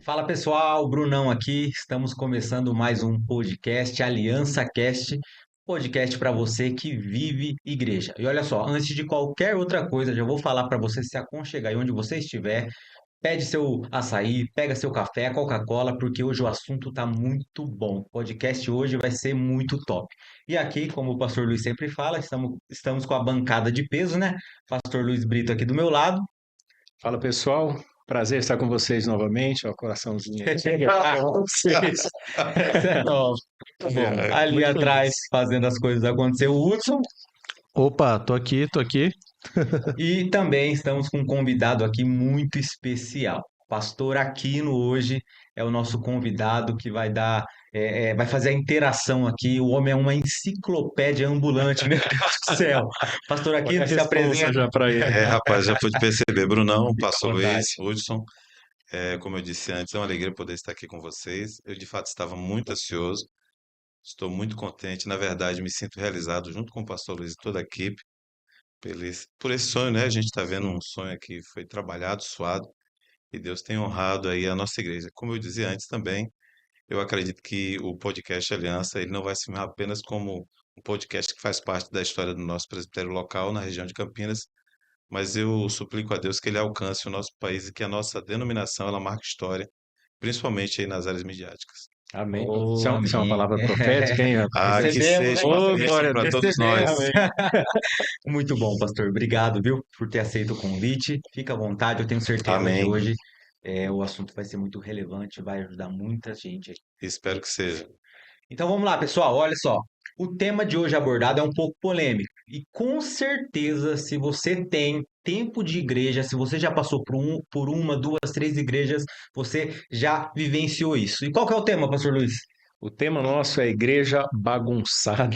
Fala pessoal, Brunão aqui. Estamos começando mais um podcast, Aliança Cast, podcast para você que vive igreja. E olha só, antes de qualquer outra coisa, já vou falar para você se aconchegar aí onde você estiver. Pede seu açaí, pega seu café, Coca-Cola, porque hoje o assunto tá muito bom. O podcast hoje vai ser muito top. E aqui, como o pastor Luiz sempre fala, estamos com a bancada de peso, né? Pastor Luiz Brito aqui do meu lado. Fala pessoal, prazer estar com vocês novamente. Ó, coraçãozinho aqui. Vocês. Essa é nova. Bom, Ali muito atrás, feliz. fazendo as coisas acontecer, o Hudson. Opa, tô aqui, tô aqui. E também estamos com um convidado aqui muito especial. Pastor Aquino hoje é o nosso convidado que vai dar, vai fazer a interação aqui. O homem é uma enciclopédia ambulante, meu Deus do céu. Pastor Olha Aquino, a se responsa apresenta. já para ele. Rapaz, já pude perceber. Brunão, Fica à Pastor vontade. Luiz, Hudson, como eu disse antes, é uma alegria poder estar aqui com vocês. Eu, de fato, estava muito ansioso, estou muito contente. Na verdade, me sinto realizado junto com o Pastor Luiz e toda a equipe por esse sonho, né? A gente está vendo um sonho que foi trabalhado, suado, e Deus tem honrado aí a nossa igreja. Como eu dizia antes também, eu acredito que o podcast Aliança, ele não vai se apenas como um podcast que faz parte da história do nosso presbitério local na região de Campinas, mas eu suplico a Deus que ele alcance o nosso país e que a nossa denominação ela marque história, principalmente aí nas áreas midiáticas. Amém. Isso Oh, é, isso é uma amém. palavra profética, hein, rapaz? Que Recebemos, né, seja uma pastor? Ô, bênção glória a para Deus. todos nós. Recebemos. Amém. Muito bom, pastor. Obrigado, viu, por ter aceito o convite. Fica à vontade, eu tenho certeza que Amém. hoje o assunto vai ser muito relevante, vai ajudar muita gente. Espero que seja. Então vamos lá, pessoal. Olha só. O tema de hoje abordado é um pouco polêmico. E com certeza, se você tem tempo de igreja, se você já passou por uma, duas, três igrejas, você já vivenciou isso. E qual que é o tema, pastor Luiz? O tema nosso é igreja bagunçada.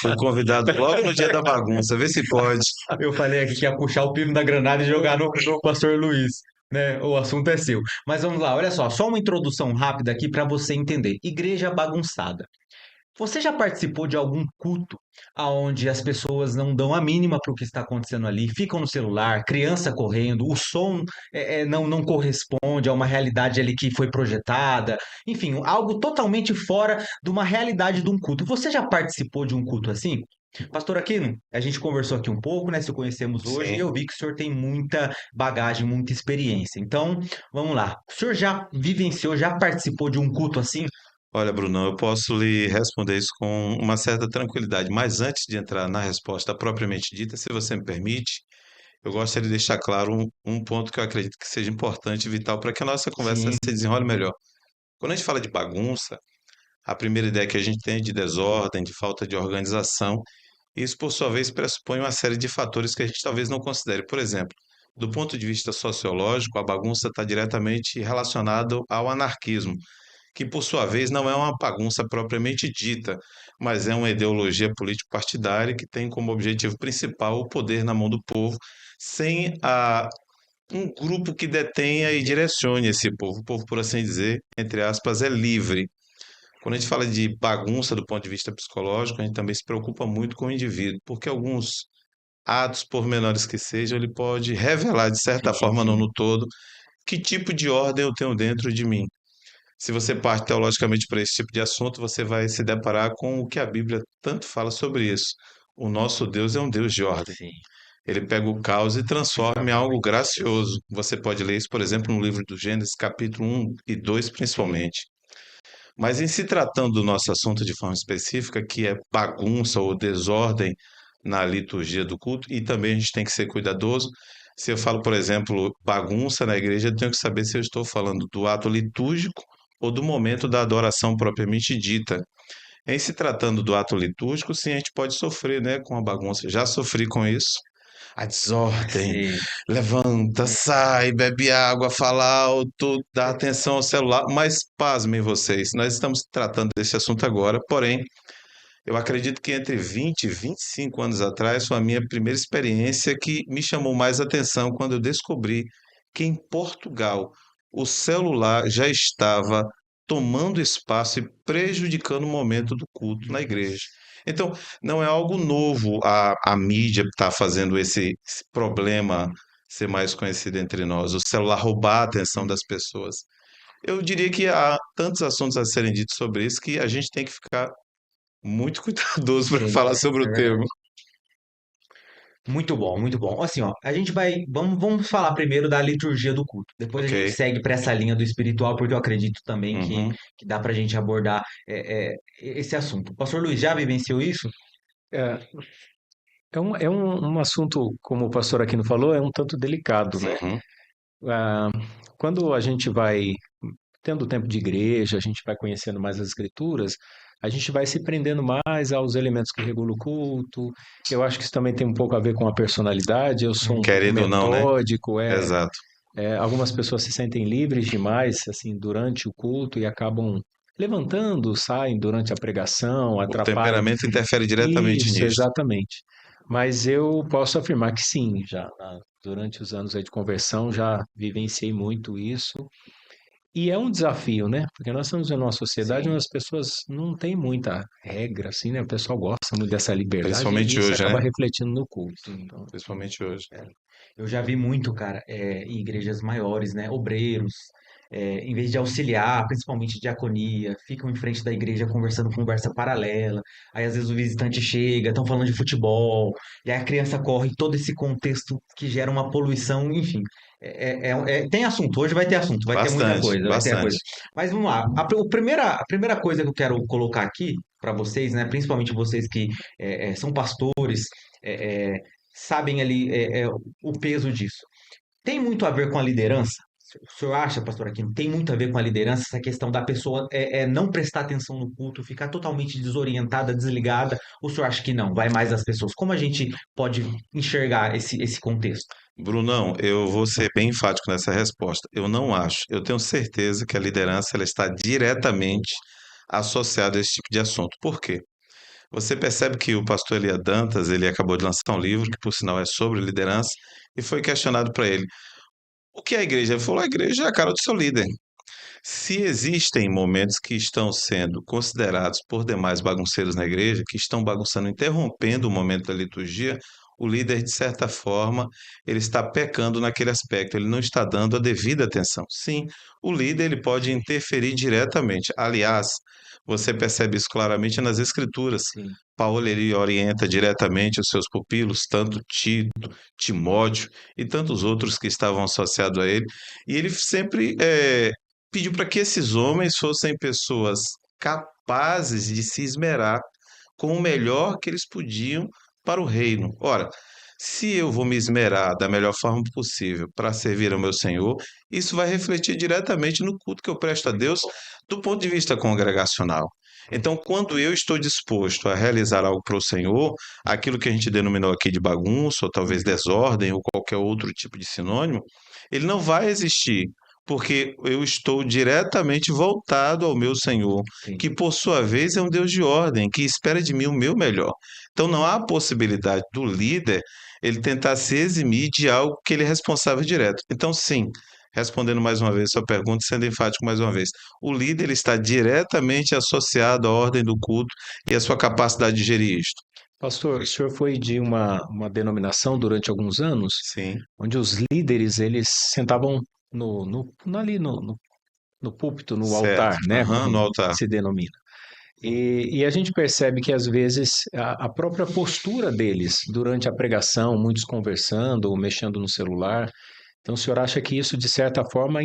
Fui convidado logo no dia da bagunça, vê se pode. Eu falei aqui que ia puxar o pino da granada e jogar no pastor Luiz, né? O assunto é seu. Mas vamos lá, olha só uma introdução rápida aqui para você entender. Igreja bagunçada. Você já participou de algum culto onde as pessoas não dão a mínima para o que está acontecendo ali, ficam no celular, criança correndo, o som não corresponde a uma realidade ali que foi projetada, enfim, algo totalmente fora de uma realidade de um culto. Você já participou de um culto assim? Pastor Aquino, a gente conversou aqui um pouco, né? Se conhecemos hoje, e Sim. eu vi que o senhor tem muita bagagem, muita experiência. Então, vamos lá. O senhor já vivenciou, já participou de um culto assim? Olha, Brunão, eu posso lhe responder isso com uma certa tranquilidade, mas antes de entrar na resposta propriamente dita, se você me permite, eu gostaria de deixar claro um ponto que eu acredito que seja importante e vital para que a nossa conversa Sim, se desenrole melhor. Quando a gente fala de bagunça, a primeira ideia que a gente tem é de desordem, de falta de organização. Isso, por sua vez, pressupõe uma série de fatores que a gente talvez não considere. Por exemplo, do ponto de vista sociológico, a bagunça está diretamente relacionada ao anarquismo, que, por sua vez, não é uma bagunça propriamente dita, mas é uma ideologia político-partidária que tem como objetivo principal o poder na mão do povo, sem um grupo que detenha e direcione esse povo. O povo, por assim dizer, entre aspas, é livre. Quando a gente fala de bagunça do ponto de vista psicológico, a gente também se preocupa muito com o indivíduo, porque alguns atos, por menores que sejam, ele pode revelar, de certa sim, forma, não sim. no todo, que tipo de ordem eu tenho dentro de mim. Se você parte teologicamente para esse tipo de assunto, você vai se deparar com o que a Bíblia tanto fala sobre isso. O nosso Deus é um Deus de ordem. Sim. Ele pega o caos e transforma em algo gracioso. Você pode ler isso, por exemplo, no livro do Gênesis, capítulo 1 e 2, Sim. principalmente. Mas em se tratando do nosso assunto de forma específica, que é bagunça ou desordem na liturgia do culto, e também a gente tem que ser cuidadoso. Se eu falo, por exemplo, bagunça na igreja, eu tenho que saber se eu estou falando do ato litúrgico ou do momento da adoração propriamente dita. Em se tratando do ato litúrgico, sim, a gente pode sofrer, né, com a bagunça. Já sofri com isso. A desordem, Sim. levanta, sai, bebe água, fala alto, dá atenção ao celular, mas pasmem vocês, nós estamos tratando desse assunto agora, porém, eu acredito que entre 20 e 25 anos atrás foi a minha primeira experiência que me chamou mais atenção quando eu descobri que em Portugal o celular já estava tomando espaço e prejudicando o momento do culto na igreja. Então, não é algo novo a mídia estar fazendo esse problema ser mais conhecido entre nós, o celular roubar a atenção das pessoas. Eu diria que há tantos assuntos a serem ditos sobre isso que a gente tem que ficar muito cuidadoso para Sim, falar sobre é o verdade. termo. Muito bom, muito bom. Assim, ó, a gente vai, vamos falar primeiro da liturgia do culto. Depois a Ok. gente segue para essa linha do espiritual, porque eu acredito também Uhum. que dá para a gente abordar esse assunto. Pastor Luiz, já vivenciou isso? É, um assunto, como o pastor Aquino falou, é um tanto delicado, né? Uhum. Ah, quando a gente vai tendo tempo de igreja, a gente vai conhecendo mais as escrituras, a gente vai se prendendo mais aos elementos que regulam o culto. Eu acho que isso também tem um pouco a ver com a personalidade. Eu sou um pouco Querendo ou não, né? metódico, Exato. algumas pessoas se sentem livres demais, assim, durante o culto e acabam levantando, saem durante a pregação, O atrapalham. temperamento interfere diretamente Isso, nisso. exatamente. Mas eu posso afirmar que sim, durante os anos aí de conversão já vivenciei muito isso. E é um desafio, né? Porque nós estamos em uma sociedade onde Sim. as pessoas não têm muita regra, assim, né? O pessoal gosta muito dessa liberdade e Principalmente isso hoje, né? acaba refletindo no culto. Sim, Então, sim. Principalmente hoje. É. Eu já vi muito, cara, em igrejas maiores, né? Obreiros, em vez de auxiliar, principalmente diaconia, ficam em frente da igreja conversando conversa paralela. Aí às vezes o visitante chega, estão falando de futebol, e aí a criança corre todo esse contexto que gera uma poluição, enfim. Tem assunto, hoje vai ter assunto, vai ter muita Bastante, coisa, vai ter coisa. bastante. Mas vamos lá. A primeira coisa que eu quero colocar aqui para vocês, né? Principalmente vocês que são pastores. é, é, Sabem ali o peso disso. Tem muito a ver com a liderança? O senhor acha, pastor Aquino, tem muito a ver com a liderança, essa questão da pessoa não prestar atenção no culto, ficar totalmente desorientada, desligada? Ou o senhor acha que não? Vai mais das pessoas? Como a gente pode enxergar esse contexto? Brunão, eu vou ser bem enfático nessa resposta. Eu não acho. Eu tenho certeza que a liderança ela está diretamente associada a esse tipo de assunto. Por quê? Você percebe que o pastor Elia Dantas, ele acabou de lançar um livro, que por sinal é sobre liderança, e foi questionado para ele, o que é a igreja? Ele falou, a igreja é a cara do seu líder. Se existem momentos que estão sendo considerados por demais bagunceiros na igreja, que estão bagunçando, interrompendo o momento da liturgia, o líder, de certa forma, ele está pecando naquele aspecto, ele não está dando a devida atenção. Sim, o líder ele pode interferir diretamente. Aliás, você percebe isso claramente nas Escrituras. Sim, Paulo ele orienta diretamente os seus pupilos, tanto Tito, Timóteo e tantos outros que estavam associados a ele, e ele sempre pediu para que esses homens fossem pessoas capazes de se esmerar com o melhor que eles podiam para o reino. Ora, se eu vou me esmerar da melhor forma possível para servir ao meu Senhor, isso vai refletir diretamente no culto que eu presto a Deus do ponto de vista congregacional. Então, quando eu estou disposto a realizar algo para o Senhor, aquilo que a gente denominou aqui de bagunça, ou talvez desordem, ou qualquer outro tipo de sinônimo, ele não vai existir, porque eu estou diretamente voltado ao meu Senhor, sim. que por sua vez é um Deus de ordem, que espera de mim o meu melhor. Então não há possibilidade do líder ele tentar se eximir de algo que ele é responsável direto. Então sim, respondendo mais uma vez sua pergunta, sendo enfático mais uma vez, o líder ele está diretamente associado à ordem do culto e à sua capacidade de gerir isto. pastor, o senhor foi de uma denominação durante alguns anos, Sim, onde os líderes, eles sentavam ali no púlpito, no altar, certo. né? Aham, Como no altar. se denomina. E a gente percebe que às vezes a própria postura deles durante a pregação, muitos conversando ou mexendo no celular. Então, o senhor acha que isso, de certa forma,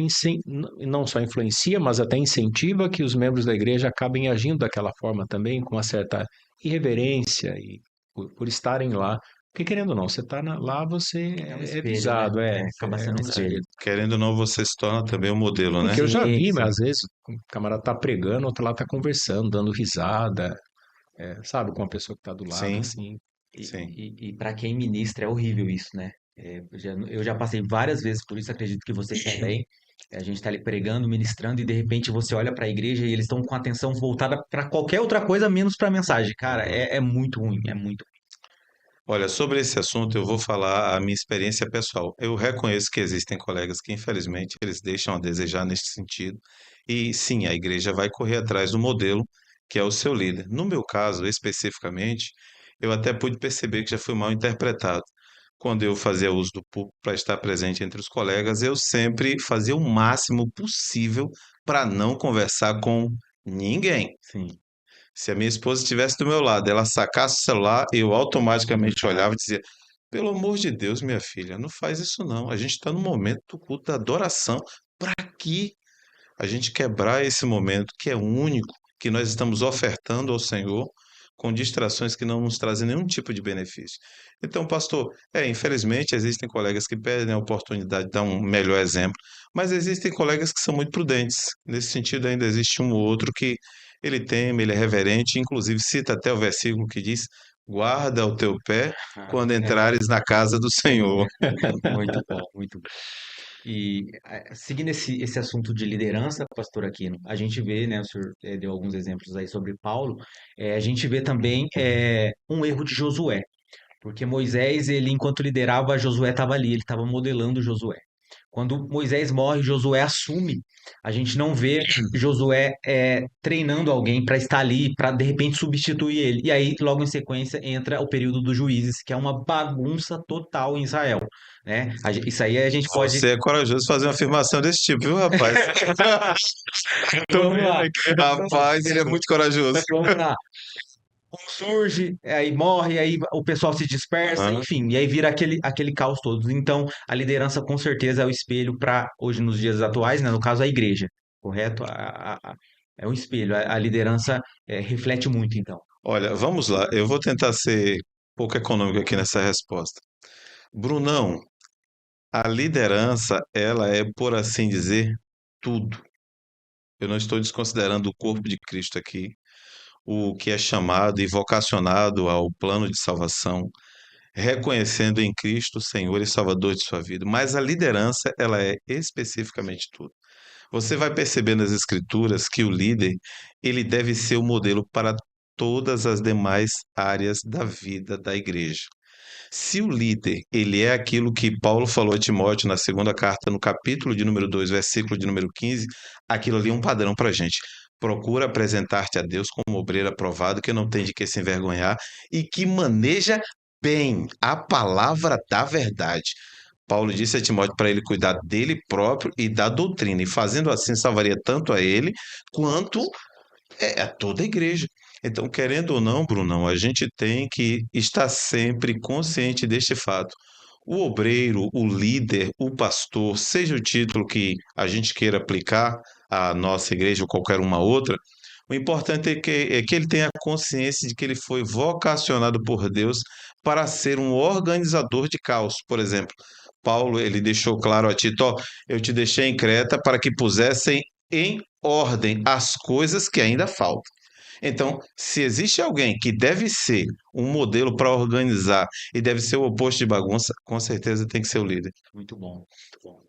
não só influencia, mas até incentiva que os membros da igreja acabem agindo daquela forma também, com uma certa irreverência e por estarem lá? Porque, querendo ou não, você está lá, você É um é espelho, né? visado, Acaba sendo um espelho. Querendo ou não, você se torna também um modelo, né? porque eu já Sim, vi, mas sim. às vezes o camarada tá pregando, outro lá tá conversando, dando risada, sabe, com a pessoa que tá do lado, Sim, assim. sim. E para quem ministra é horrível isso, né? Eu já passei várias vezes por isso, acredito que vocês também. A gente está ali pregando, ministrando, e de repente você olha para a igreja e eles estão com a atenção voltada para qualquer outra coisa menos para a mensagem. Cara, Uhum. é muito ruim, é muito. Olha, sobre esse assunto eu vou falar a minha experiência pessoal. Eu reconheço que existem colegas que, infelizmente, eles deixam a desejar neste sentido. E sim, a igreja vai correr atrás do modelo que é o seu líder. No meu caso, especificamente, eu até pude perceber que já fui mal interpretado. Quando eu fazia uso do púlpito para estar presente entre os colegas, eu sempre fazia o máximo possível para não conversar com ninguém. Sim. Se a minha esposa estivesse do meu lado, ela sacasse o celular, eu automaticamente olhava e dizia: pelo amor de Deus, minha filha, não faz isso não. A gente está no momento do culto da adoração. Para que a gente quebrar esse momento que é único, que nós estamos ofertando ao Senhor com distrações que não nos trazem nenhum tipo de benefício? Então, pastor, infelizmente existem colegas que perdem a oportunidade de dar um melhor exemplo, mas existem colegas que são muito prudentes. Nesse sentido, ainda existe um ou outro que ele teme, ele é reverente, inclusive cita até o versículo que diz: guarda o teu pé quando entrares na casa do Senhor. Muito bom, muito bom. E seguindo esse assunto de liderança, pastor Aquino, a gente vê, né, o senhor deu alguns exemplos aí sobre Paulo, a gente vê também um erro de Josué, porque Moisés, ele enquanto liderava, Josué estava ali, ele estava modelando Josué. Quando Moisés morre, Josué assume. A gente não vê Josué treinando alguém para estar ali, para de repente substituir ele. E aí, logo em sequência, entra o período dos juízes, que é uma bagunça total em Israel, né? Isso aí a gente pode. Você é corajoso fazer uma afirmação desse tipo, viu, rapaz? Tô Vamos vendo lá. aqui, rapaz, ele é muito corajoso. Vamos lá. Um surge, aí morre, aí o pessoal se dispersa, Aham. enfim, e aí vira aquele caos todo. Então, a liderança com certeza é o espelho para hoje nos dias atuais, né? No caso, a igreja, correto? É um espelho. A liderança reflete muito, então. Olha, vamos lá, eu vou tentar ser pouco econômico aqui nessa resposta. Brunão, a liderança, ela é, por assim dizer, tudo. Eu não estou desconsiderando o corpo de Cristo aqui, o que é chamado e vocacionado ao plano de salvação, reconhecendo em Cristo o Senhor e Salvador de sua vida. Mas a liderança, ela é especificamente tudo. Você vai perceber nas Escrituras que o líder, ele deve ser o modelo para todas as demais áreas da vida da igreja. Se o líder, ele é aquilo que Paulo falou a Timóteo na segunda carta, no capítulo de número 2, versículo de número 15, aquilo ali é um padrão para a gente. Procura apresentar-te a Deus como obreiro aprovado, que não tem de que se envergonhar e que maneja bem a palavra da verdade. Paulo disse a Timóteo para ele cuidar dele próprio e da doutrina, e fazendo assim salvaria tanto a ele quanto a toda a igreja. Então, querendo ou não, Brunão, a gente tem que estar sempre consciente deste fato. O obreiro, o líder, o pastor, seja o título que a gente queira aplicar à nossa igreja ou qualquer uma outra, o importante é que ele tenha consciência de que ele foi vocacionado por Deus para ser um organizador de caos. Por exemplo, Paulo, ele deixou claro a Tito: ó, eu te deixei em Creta para que pusessem em ordem as coisas que ainda faltam. Então, se existe alguém que deve ser um modelo para organizar e deve ser o oposto de bagunça, com certeza tem que ser o líder. Muito bom, muito bom.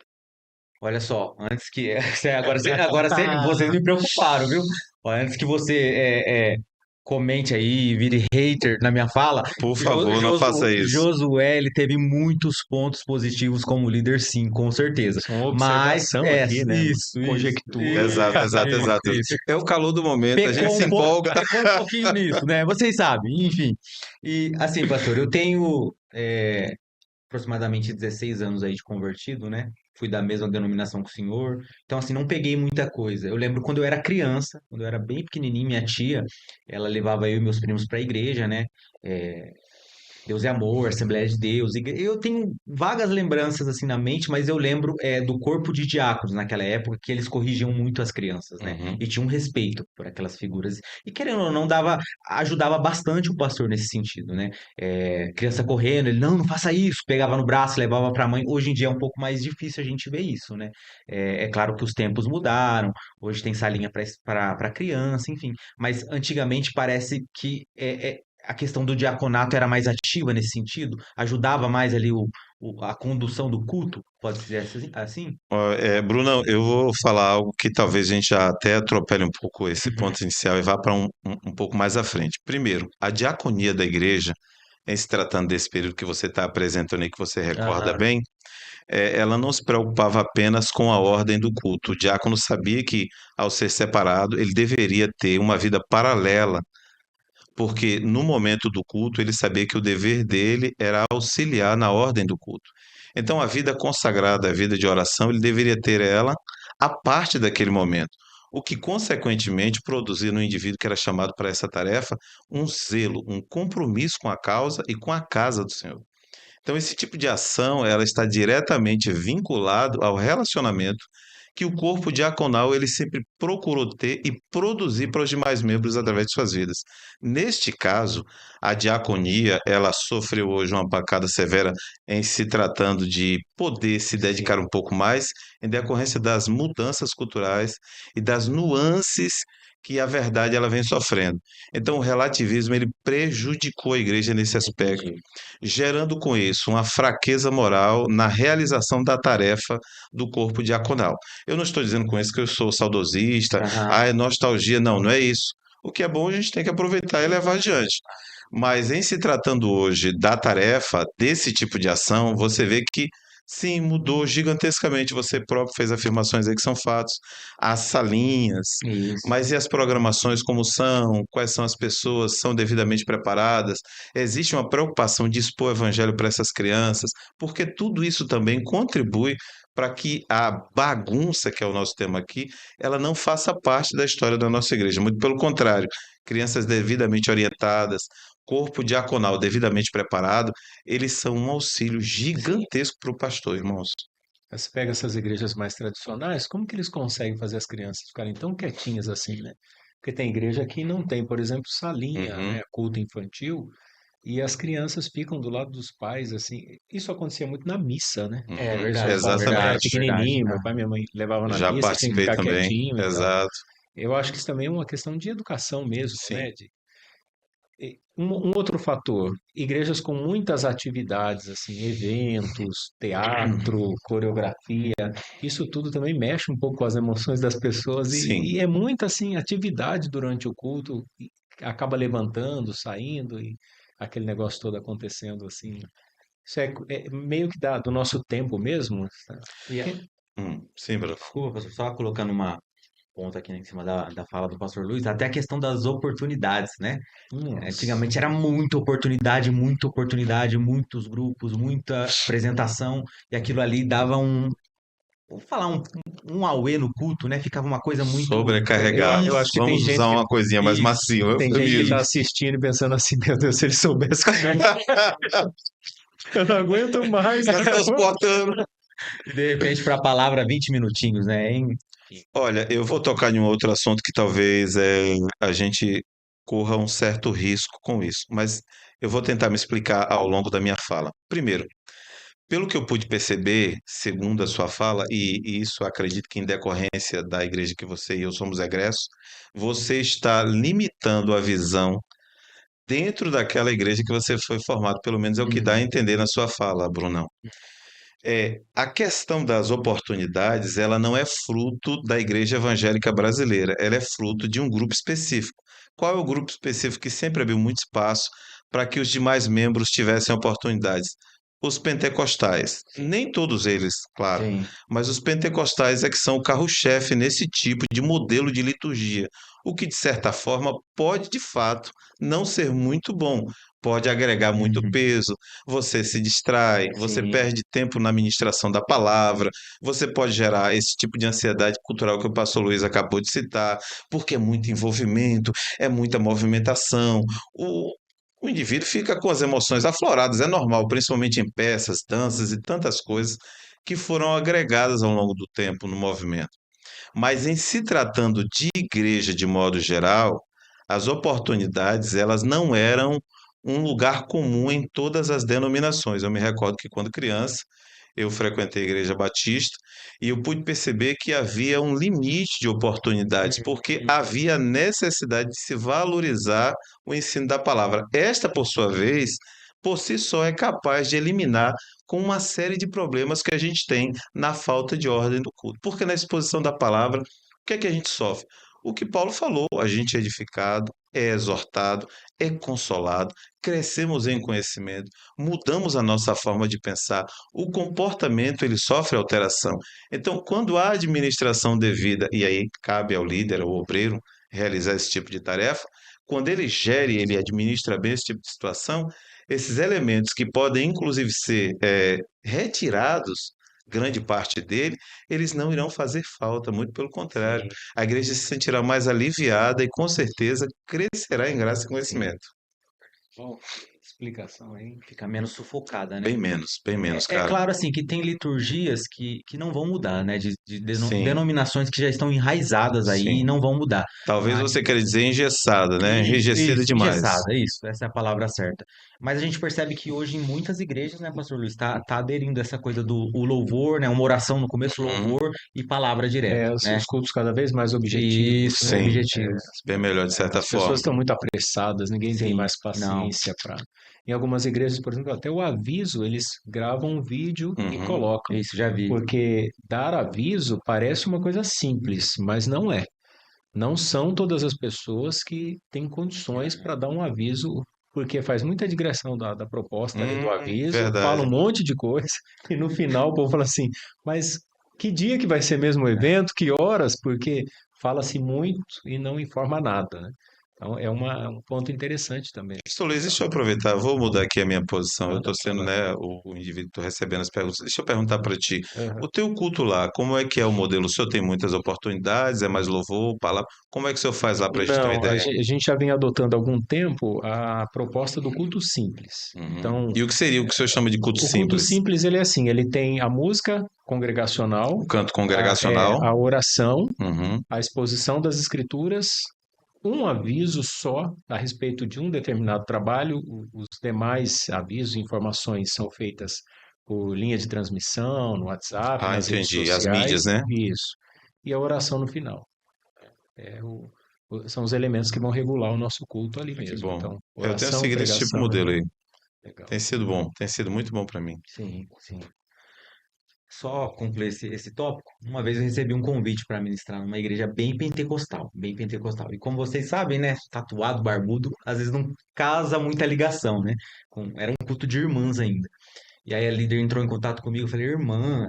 Olha só, antes que. Agora vocês me preocuparam, viu? Olha, antes que você comente aí, vire hater na minha fala, Por favor, não faça isso. Josué, ele teve muitos pontos positivos como líder, sim, com certeza. Isso é uma Mas, observação aqui, né? isso, Conjectura. Exato, exato, exato. isso. É o calor do momento, a gente Pecou se empolga. pecou um pouquinho nisso, né? Vocês sabem, enfim. E assim, pastor, eu tenho aproximadamente 16 anos aí de convertido, né? Fui da mesma denominação que o senhor. Então, assim, não peguei muita coisa. Eu lembro quando eu era criança, quando eu era bem pequenininho, minha tia, ela levava eu e meus primos para a igreja, né? É, Deus é Amor, Assembleia de Deus. Eu tenho vagas lembranças assim na mente, mas eu lembro do corpo de diáconos naquela época que eles corrigiam muito as crianças, né? Uhum. E tinham um respeito por aquelas figuras. E querendo ou não, ajudava bastante o pastor nesse sentido, né? Criança correndo, ele não faça isso, pegava no braço, levava para a mãe. Hoje em dia é um pouco mais difícil a gente ver isso, né? É claro que os tempos mudaram, hoje tem salinha para criança, enfim. Mas antigamente parece que a questão do diaconato era mais ativa nesse sentido? Ajudava mais ali a condução do culto? Pode dizer assim? Ó, Brunão, eu vou falar algo que talvez a gente já até atropele um pouco esse Uhum. ponto inicial e vá para um pouco mais à frente. Primeiro, a diaconia da igreja, em se tratando desse período que você está apresentando aí, que você recorda Aham. bem, ela não se preocupava apenas com a ordem do culto. O diácono sabia que, ao ser separado, ele deveria ter uma vida paralela, porque no momento do culto ele sabia que o dever dele era auxiliar na ordem do culto. Então, a vida consagrada, a vida de oração, ele deveria ter ela à parte daquele momento. o que consequentemente produzia no indivíduo que era chamado para essa tarefa um zelo, um compromisso com a causa e com a casa do Senhor. Então, esse tipo de ação, ela está diretamente vinculado ao relacionamento que o corpo diaconal ele sempre procurou ter e produzir para os demais membros através de suas vidas. Neste caso, a diaconia, ela sofreu hoje uma pancada severa em se tratando de poder se dedicar um pouco mais em decorrência das mudanças culturais e das nuances que a verdade ela vem sofrendo. Então, o relativismo ele prejudicou a igreja nesse aspecto, Entendi. gerando com isso uma fraqueza moral na realização da tarefa do corpo diaconal. Eu não estou dizendo com isso que eu sou saudosista, Aham. é nostalgia, não, não é isso. O que é bom a gente tem que aproveitar e levar adiante. Mas em se tratando hoje da tarefa, desse tipo de ação, você vê que sim, mudou gigantescamente. Você próprio fez afirmações aí que são fatos. As salinhas, Isso. mas e as programações como são? Quais são as pessoas? São devidamente preparadas? Existe uma preocupação de expor o evangelho para essas crianças? Porque tudo isso também contribui para que a bagunça, que é o nosso tema aqui, ela não faça parte da história da nossa igreja. Muito pelo contrário, crianças devidamente orientadas, corpo diaconal devidamente preparado, eles são um auxílio gigantesco para o pastor, irmãos. Você pega essas igrejas mais tradicionais, como que eles conseguem fazer as crianças ficarem tão quietinhas assim, né? Porque tem igreja que não tem, por exemplo, salinha, Uhum. né, culto infantil, e as crianças ficam do lado dos pais, assim. Isso acontecia muito na missa, né? É Uhum, verdade, Eu era verdade, exatamente. verdade. pequenininho, meu pai Ah, e minha mãe levavam na Já missa, tinha que participei ficar também. quietinho e tal. Exato. Eu acho que isso também é uma questão de educação mesmo, Sim. né? Um outro fator, igrejas com muitas atividades, assim, eventos, teatro, coreografia, isso tudo também mexe um pouco com as emoções das pessoas e Sim. é muita, assim, atividade durante o culto, e acaba levantando, saindo e aquele negócio todo acontecendo, assim. Isso é meio que do nosso tempo mesmo, sabe? e a- Sim, Bruno. desculpa, só colocando uma ponta aqui em cima da fala do pastor Luiz, até a questão das oportunidades, né? Nossa, Antigamente era muita oportunidade, muitos grupos, muita apresentação, e aquilo ali dava vou falar, um auê no culto, né? Ficava uma coisa muito. eu Sobrecarregados. acho que tem Vamos gente usar que uma coisinha mais Isso. macia, um tem gente que está eufemismo. assistindo e pensando assim, meu Deus, se ele soubesse como é eu não aguento mais, Já cara. estou suportando. E de repente, para a palavra, 20 minutinhos, né? Hein? Olha, eu vou tocar em um outro assunto que talvez a gente corra um certo risco com isso, mas eu vou tentar me explicar ao longo da minha fala. Primeiro, pelo que eu pude perceber, segundo a sua fala, e isso acredito que em decorrência da igreja que você e eu somos egressos, você está limitando a visão dentro daquela igreja que você foi formado, pelo menos é o que dá a Uhum. entender na sua fala, Brunão. A questão das oportunidades, ela não é fruto da igreja evangélica brasileira, ela é fruto de um grupo específico. Qual é o grupo específico que sempre abriu muito espaço para que os demais membros tivessem oportunidades? Os pentecostais. Nem todos eles, claro, Sim. mas os pentecostais é que são o carro-chefe nesse tipo de modelo de liturgia, o que de certa forma pode de fato não ser muito bom, pode agregar muito Uhum. peso, você se distrai, você Sim. perde tempo na ministração da palavra, você pode gerar esse tipo de ansiedade cultural que o pastor Luiz acabou de citar, porque é muito envolvimento, é muita movimentação. O, o indivíduo fica com as emoções afloradas, é normal, principalmente em peças, danças e tantas coisas que foram agregadas ao longo do tempo no movimento. Mas em se tratando de igreja de modo geral, as oportunidades elas não eram um lugar comum em todas as denominações. Eu me recordo que quando criança eu frequentei a igreja batista e eu pude perceber que havia um limite de oportunidades, porque Uhum. havia necessidade de se valorizar o ensino da palavra. Esta, por sua vez, por si só é capaz de eliminar com uma série de problemas que a gente tem na falta de ordem do culto. Porque na exposição da palavra, o que é que a gente sofre? O que Paulo falou, a gente é edificado, é exortado, é consolado, crescemos em conhecimento, mudamos a nossa forma de pensar, o comportamento ele sofre alteração. Então, quando há administração devida, e aí cabe ao líder, ao obreiro, realizar esse tipo de tarefa, quando ele gere, ele administra bem esse tipo de situação, esses elementos que podem inclusive ser retirados grande parte dele, eles não irão fazer falta, muito pelo contrário. Sim, A igreja se sentirá mais aliviada e com certeza crescerá em graça e sim. conhecimento. Bom, explicação aí. Fica menos sufocada, né? Bem menos, É cara. claro, assim, que tem liturgias que não vão mudar, né? Sim, Denominações que já estão enraizadas aí e sim. não vão mudar. Talvez Mas você queira dizer engessada, né? Enrijecida demais. engessada, isso, essa é a palavra certa. Mas a gente percebe que hoje em muitas igrejas, né, Pastor Luiz, tá aderindo a essa coisa do o louvor, né? Uma oração no começo, Uhum. louvor e palavra direto, Os né? cultos cada vez mais objetivos, Isso, né? Sim, objetivos. bem melhor de certa As pessoas forma. estão muito apressadas, ninguém tem Sim, mais não. paciência para. Em algumas igrejas, por exemplo, até o aviso, eles gravam um vídeo e Uhum. colocam. Isso, já vi. Porque dar aviso parece uma coisa simples, mas não é. Não são todas as pessoas que têm condições para dar um aviso, porque faz muita digressão da proposta ali do aviso, fala um Verdade. monte de coisa, e no final o povo fala assim, mas que dia que vai ser mesmo o evento, que horas? Porque fala-se muito e não informa nada, né? Então é um ponto interessante também. Pastor Luiz, deixa eu aproveitar, vou mudar aqui a minha posição. Eu Manda estou sendo, bala. né, o indivíduo que estou recebendo as perguntas. Deixa eu perguntar para ti, Aham. o teu culto lá, como é que é o modelo? O senhor tem muitas oportunidades, é mais louvor, palavra? Como é que o senhor faz lá para a gente ter uma Não, ideia? a gente já vem adotando há algum tempo a proposta do culto simples. Uhum. Então, E o que seria o que o senhor chama de culto o culto simples? simples, ele é assim, ele tem a música congregacional, O canto congregacional? a oração, Uhum. a exposição das escrituras, um aviso só a respeito de um determinado trabalho, os demais avisos e informações são feitas por linha de transmissão, no WhatsApp, Ah, nas redes entendi. As mídias, sociais, né? isso. E a oração no final. São os elementos que vão regular o nosso culto ali Ah, que mesmo. bom. Então, Eu tenho oração, seguido esse tipo de pregação, modelo aí. legal. Tem sido bom, tem sido muito bom para mim. Sim, sim. Só concluir esse tópico, uma vez eu recebi um convite para ministrar numa igreja bem pentecostal, bem pentecostal. E como vocês sabem, né, tatuado, barbudo, às vezes não casa muita ligação, né? Era um culto de irmãs ainda. E aí a líder entrou em contato comigo, eu falei, irmã,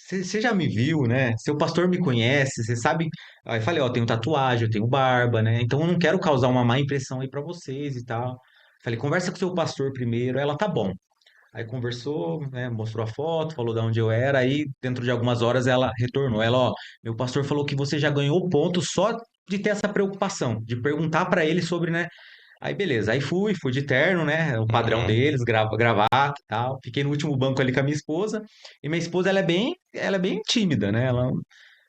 você já me viu, né? Seu pastor me conhece, você sabe. Aí eu falei, ó, eu tenho tatuagem, eu tenho barba, né? Então eu não quero causar uma má impressão aí para vocês e tal. Falei, conversa com o seu pastor primeiro. Ela, tá bom. Aí conversou, né, mostrou a foto, falou de onde eu era, aí dentro de algumas horas ela retornou. Ela, ó, meu pastor falou que você já ganhou ponto só de ter essa preocupação, de perguntar para ele sobre, né? Aí beleza, aí fui de terno, né? O padrão Uhum. deles, gravata e tal. Fiquei no último banco ali com a minha esposa. E minha esposa, ela é bem tímida, né? Ela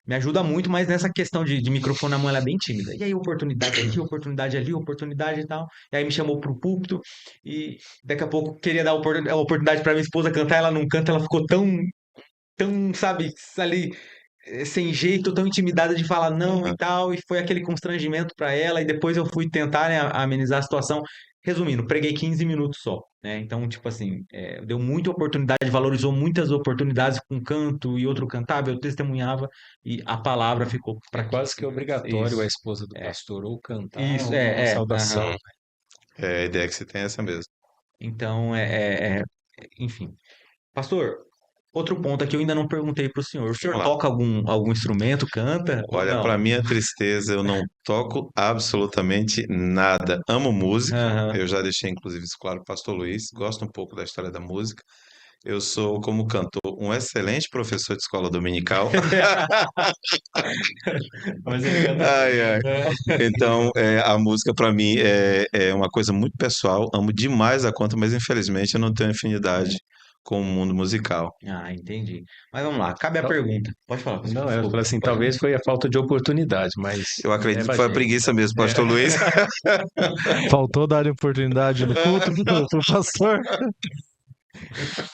me ajuda muito, mas nessa questão de microfone na mão, ela é bem tímida. E aí, oportunidade aqui, oportunidade ali, oportunidade e tal. E aí me chamou pro púlpito e daqui a pouco queria dar a oportunidade para minha esposa cantar, ela não canta, ela ficou tão, sabe, ali sem jeito, tão intimidada de falar não e Uhum. tal, e foi aquele constrangimento para ela, e depois eu fui tentar, né, amenizar a situação. Resumindo, preguei 15 minutos só, né? Então, tipo assim, deu muita oportunidade, valorizou muitas oportunidades com canto e outro cantava, eu testemunhava, e a palavra ficou É para quase que obrigatório a isso. esposa do É, pastor ou cantar isso, ou dar uma saudação. aham. Uhum. É, a ideia é que você tem essa mesmo. Então, enfim. Pastor, outro ponto aqui eu ainda não perguntei para o senhor. O senhor Vamos lá. toca algum instrumento, canta ou Olha, não? para minha tristeza, eu não toco absolutamente nada. Amo música, Aham. eu já deixei inclusive isso claro para o pastor Luiz, gosto um pouco da história da música. Eu sou, como cantor, um excelente professor de escola dominical. Mas ele canta bem. Ai, ai. Então, a música para mim é uma coisa muito pessoal, amo demais a conta, mas infelizmente eu não tenho afinidade com o mundo musical. Ah, entendi. Mas vamos lá, cabe a Tal- pergunta. Pode falar, Não, eu desculpa. falo assim, Pode. talvez foi a falta de oportunidade, mas Eu acredito que leva foi a jeito. preguiça mesmo, É. pastor Luiz. Faltou dar oportunidade no culto pro pastor.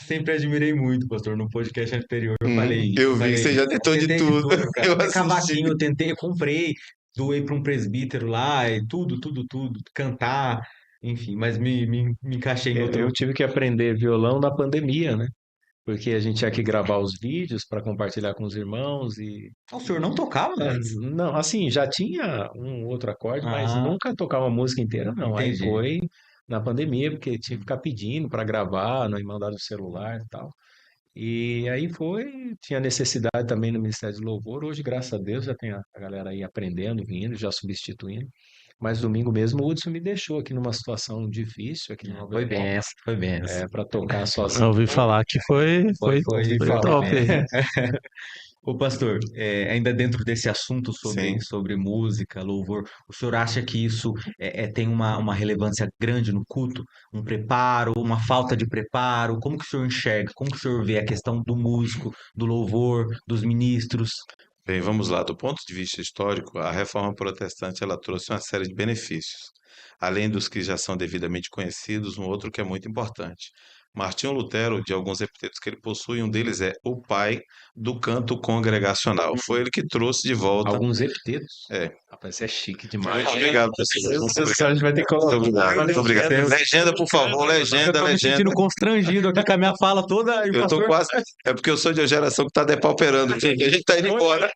Sempre admirei muito, pastor. No podcast anterior eu falei isso. Eu Eu vi que falei, você já eu tentou de tentei de tudo. tudo, cara. Eu Até assisti. cavaquinho eu tentei, eu comprei, doei para um presbítero lá, e tudo, cantar, enfim, mas me encaixei em Eu outro. tive que aprender violão na pandemia, né? Porque a gente tinha que gravar os vídeos para compartilhar com os irmãos e Ah, o senhor não tocava antes? não, assim, já tinha um outro acorde, mas Ah, nunca tocava uma música inteira, não. Aí entendi. foi na pandemia, porque tinha que ficar pedindo para gravar na Irmandade do Celular e tal. E aí tinha necessidade também no Ministério do Louvor. Hoje, graças a Deus, já tem a galera aí aprendendo, vindo, já substituindo. Mas domingo mesmo o Hudson me deixou aqui numa situação difícil aqui no Foi Robert benção, foi benção. para tocar Eu sozinho. ouvi falar que foi Ouvi falar. top. Ô pastor, ainda dentro desse assunto Sim. sobre música, louvor, o senhor acha que isso tem uma relevância grande no culto? Um preparo, uma falta de preparo? Como que o senhor enxerga? Como que o senhor vê a questão do músico, do louvor, dos ministros? Bem, vamos lá. Do ponto de vista histórico, a reforma protestante ela trouxe uma série de benefícios. Além dos que já são devidamente conhecidos, um outro que é muito importante. Martinho Lutero, de alguns epitetos que ele possui, um deles é o pai do canto congregacional. Foi ele que trouxe de volta. Alguns epitetos. É. Rapaz, isso é chique demais. Obrigado, pessoal. A gente vai ter que colocar. Muito obrigado. Legenda, por favor, Eu legenda, tô me legenda. sentindo constrangido aqui com a minha fala toda. E o Eu tô pastor... quase. É porque eu sou de uma geração que tá depauperando. Gente, a gente tá indo embora.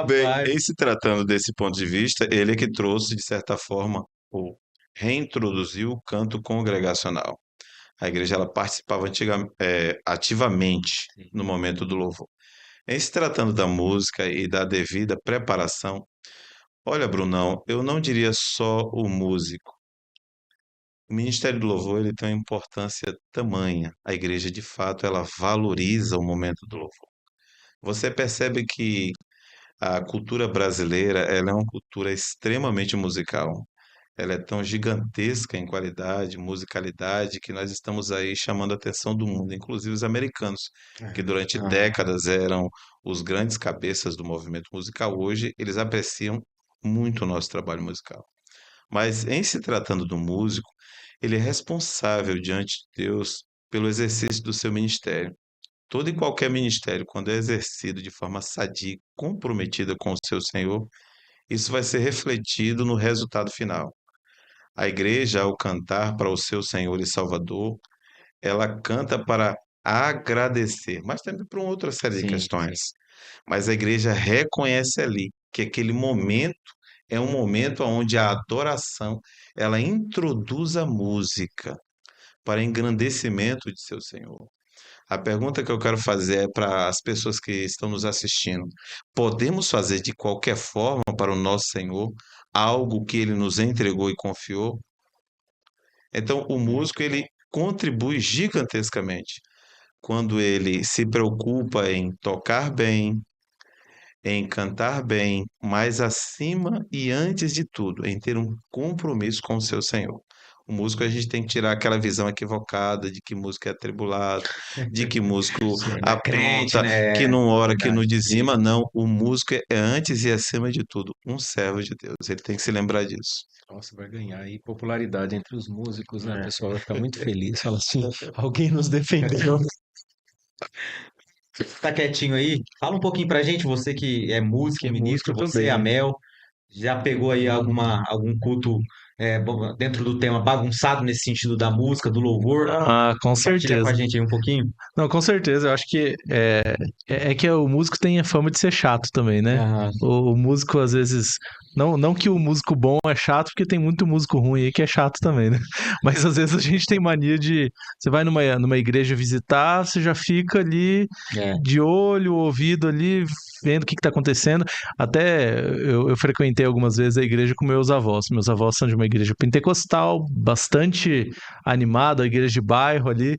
Bem, Rapaz, em se tratando desse ponto de vista, ele é que trouxe, de certa forma, ou reintroduziu o canto congregacional. A igreja ela participava ativamente no momento do louvor. Em se tratando da música e da devida preparação, olha, Brunão, eu não diria só o músico. O Ministério do Louvor ele tem uma importância tamanha. A igreja, de fato, ela valoriza o momento do louvor. Você percebe que a cultura brasileira, ela é uma cultura extremamente musical. Ela é tão gigantesca em qualidade, musicalidade, que nós estamos aí chamando a atenção do mundo, inclusive os americanos, que durante décadas eram os grandes cabeças do movimento musical. Hoje, eles apreciam muito o nosso trabalho musical. Mas, em se tratando do músico, ele é responsável diante de Deus pelo exercício do seu ministério. Todo e qualquer ministério, quando é exercido de forma sadia e comprometida com o seu Senhor, isso vai ser refletido no resultado final. A igreja, ao cantar para o seu Senhor e Salvador, ela canta para agradecer, mas também para uma outra série de sim, questões. Mas a igreja reconhece ali que aquele momento é um momento onde a adoração, ela introduz a música para engrandecimento de seu Senhor. A pergunta que eu quero fazer é para as pessoas que estão nos assistindo: podemos fazer de qualquer forma para o nosso Senhor algo que ele nos entregou e confiou? Então, o músico ele contribui gigantescamente quando ele se preocupa em tocar bem, em cantar bem, mas acima e antes de tudo, em ter um compromisso com o seu Senhor. O músico a gente tem que tirar aquela visão equivocada de que músico é atribulado, de que músico é crente, apronta, né? que não ora, que não Verdade. dizima. Não, o músico é antes e acima de tudo um servo de Deus. Ele tem que se lembrar disso. Nossa, vai ganhar aí popularidade entre os músicos, né? O É. pessoal vai ficar muito feliz. Fala assim, alguém nos defendeu. Tá quietinho aí? Fala um pouquinho pra gente, você que é músico, Que é ministro, músico você, também. a Mel, já pegou aí algum culto dentro do tema bagunçado nesse sentido da música, do louvor? Ah, com Compartilha com a certeza. gente aí um pouquinho. Não, com certeza. Eu acho que é que o músico tem a fama de ser chato também, né? Ah, O músico, às vezes. Não que o músico bom é chato, porque tem muito músico ruim aí que é chato também, né? Mas às vezes a gente tem mania de. Você vai numa igreja visitar, você já fica ali é. de olho, ouvido ali, vendo o que tá acontecendo. Até eu frequentei algumas vezes a igreja com meus avós. Meus avós são de uma igreja pentecostal, bastante animada, a igreja de bairro ali.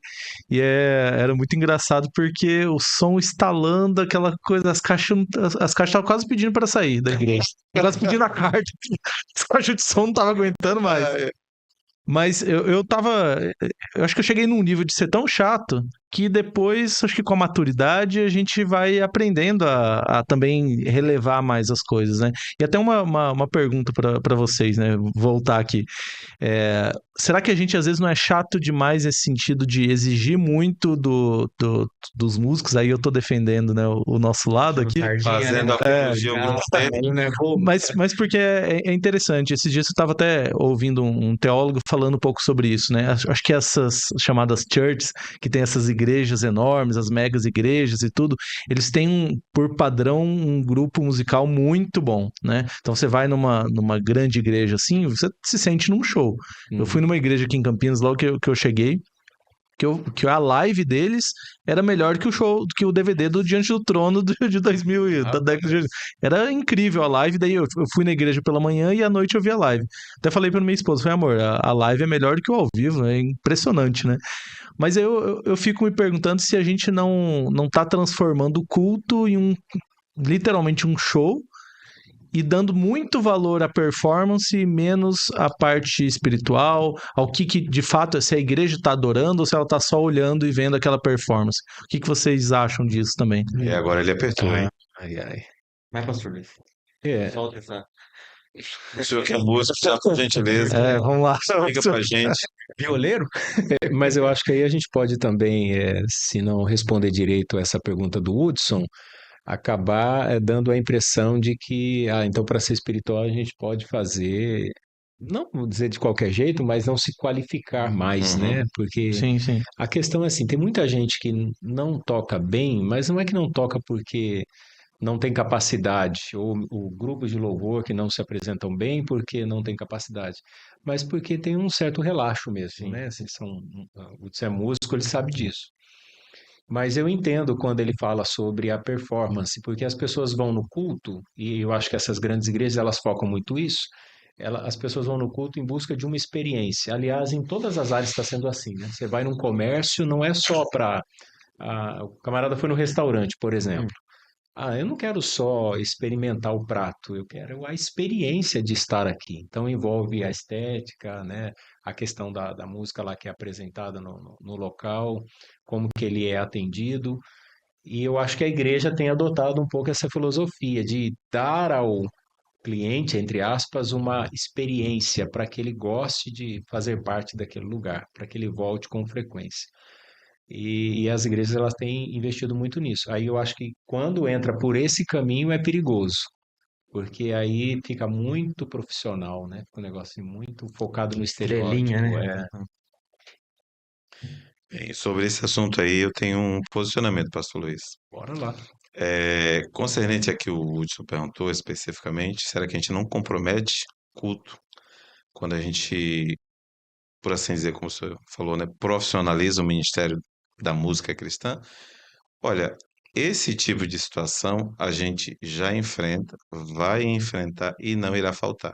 E era muito engraçado porque o som estalando, aquela coisa, as caixas estavam quase pedindo para sair da igreja. Quase pedindo a carta. As caixas de som não estavam aguentando mais. Mas eu acho que eu cheguei num nível de ser tão chato que depois, acho que com a maturidade, a gente vai aprendendo a também relevar mais as coisas, né? E até uma pergunta para vocês, né? Voltar aqui. Será que a gente às vezes não é chato demais nesse sentido de exigir muito dos músicos? Aí eu tô defendendo, né, o nosso lado aqui. Fazendo apologia ao ministério. né? Mas porque é interessante. Esses dias eu estava até ouvindo um teólogo falando um pouco sobre isso, né? Acho que essas chamadas churches, que tem essas igrejas enormes, as megas igrejas e tudo, eles têm, por padrão, um grupo musical muito bom, né? Então você vai numa grande igreja assim, você se sente num show. Eu fui numa igreja aqui em Campinas, logo que eu cheguei, que a live deles era melhor que o show, que o DVD do Diante do Trono de 2000, da década de... Era incrível a live, daí eu fui na igreja pela manhã e à noite eu vi a live. Até falei pra minha esposa, falei, amor, a live é melhor do que o ao vivo, é impressionante, né? Mas eu fico me perguntando se a gente não tá transformando o culto em literalmente um show, e dando muito valor à performance e menos à parte espiritual, ao que de fato, se a igreja está adorando ou se ela está só olhando e vendo aquela performance. O que vocês acham disso também? E agora ele apertou, hein? Ai, ai. Vai, pastor Luiz. É, Solta essa. O senhor que é músico, por gentileza, Vamos lá. explica pra gente. Violeiro? mas eu acho que aí a gente pode também, se não responder direito essa pergunta do Hudson, acabar dando a impressão de que, então para ser espiritual a gente pode fazer, não vou dizer de qualquer jeito, mas não se qualificar mais, Uhum. né? Porque Sim, sim. a questão é assim, tem muita gente que não toca bem, mas não é que não toca porque não tem capacidade, ou o grupo de louvor que não se apresentam bem porque não tem capacidade, mas porque tem um certo relaxo mesmo, né? Assim, o Hudson é músico, ele sabe disso. Mas eu entendo quando ele fala sobre a performance, porque as pessoas vão no culto, e eu acho que essas grandes igrejas elas focam muito isso, as pessoas vão no culto em busca de uma experiência. Aliás, em todas as áreas está sendo assim, né? Você vai num comércio, não é só para... O camarada foi no restaurante, por exemplo. Eu não quero só experimentar o prato, eu quero a experiência de estar aqui. Então envolve a estética, né? A questão da música lá que é apresentada no local, como que ele é atendido. E eu acho que a igreja tem adotado um pouco essa filosofia de dar ao cliente, entre aspas, uma experiência para que ele goste de fazer parte daquele lugar, para que ele volte com frequência. E as igrejas elas têm investido muito nisso. Aí eu acho que quando entra por esse caminho é perigoso, porque aí fica muito profissional, né? Fica um negócio muito focado no Estrelinha, estereótipo. né? Bem, sobre esse assunto aí, eu tenho um posicionamento, pastor Luiz. Bora lá. Concernente a que o Hudson perguntou especificamente, será que a gente não compromete culto quando a gente, por assim dizer, como o senhor falou, né, profissionaliza o ministério da música cristã? Olha, esse tipo de situação a gente já enfrenta, vai enfrentar e não irá faltar.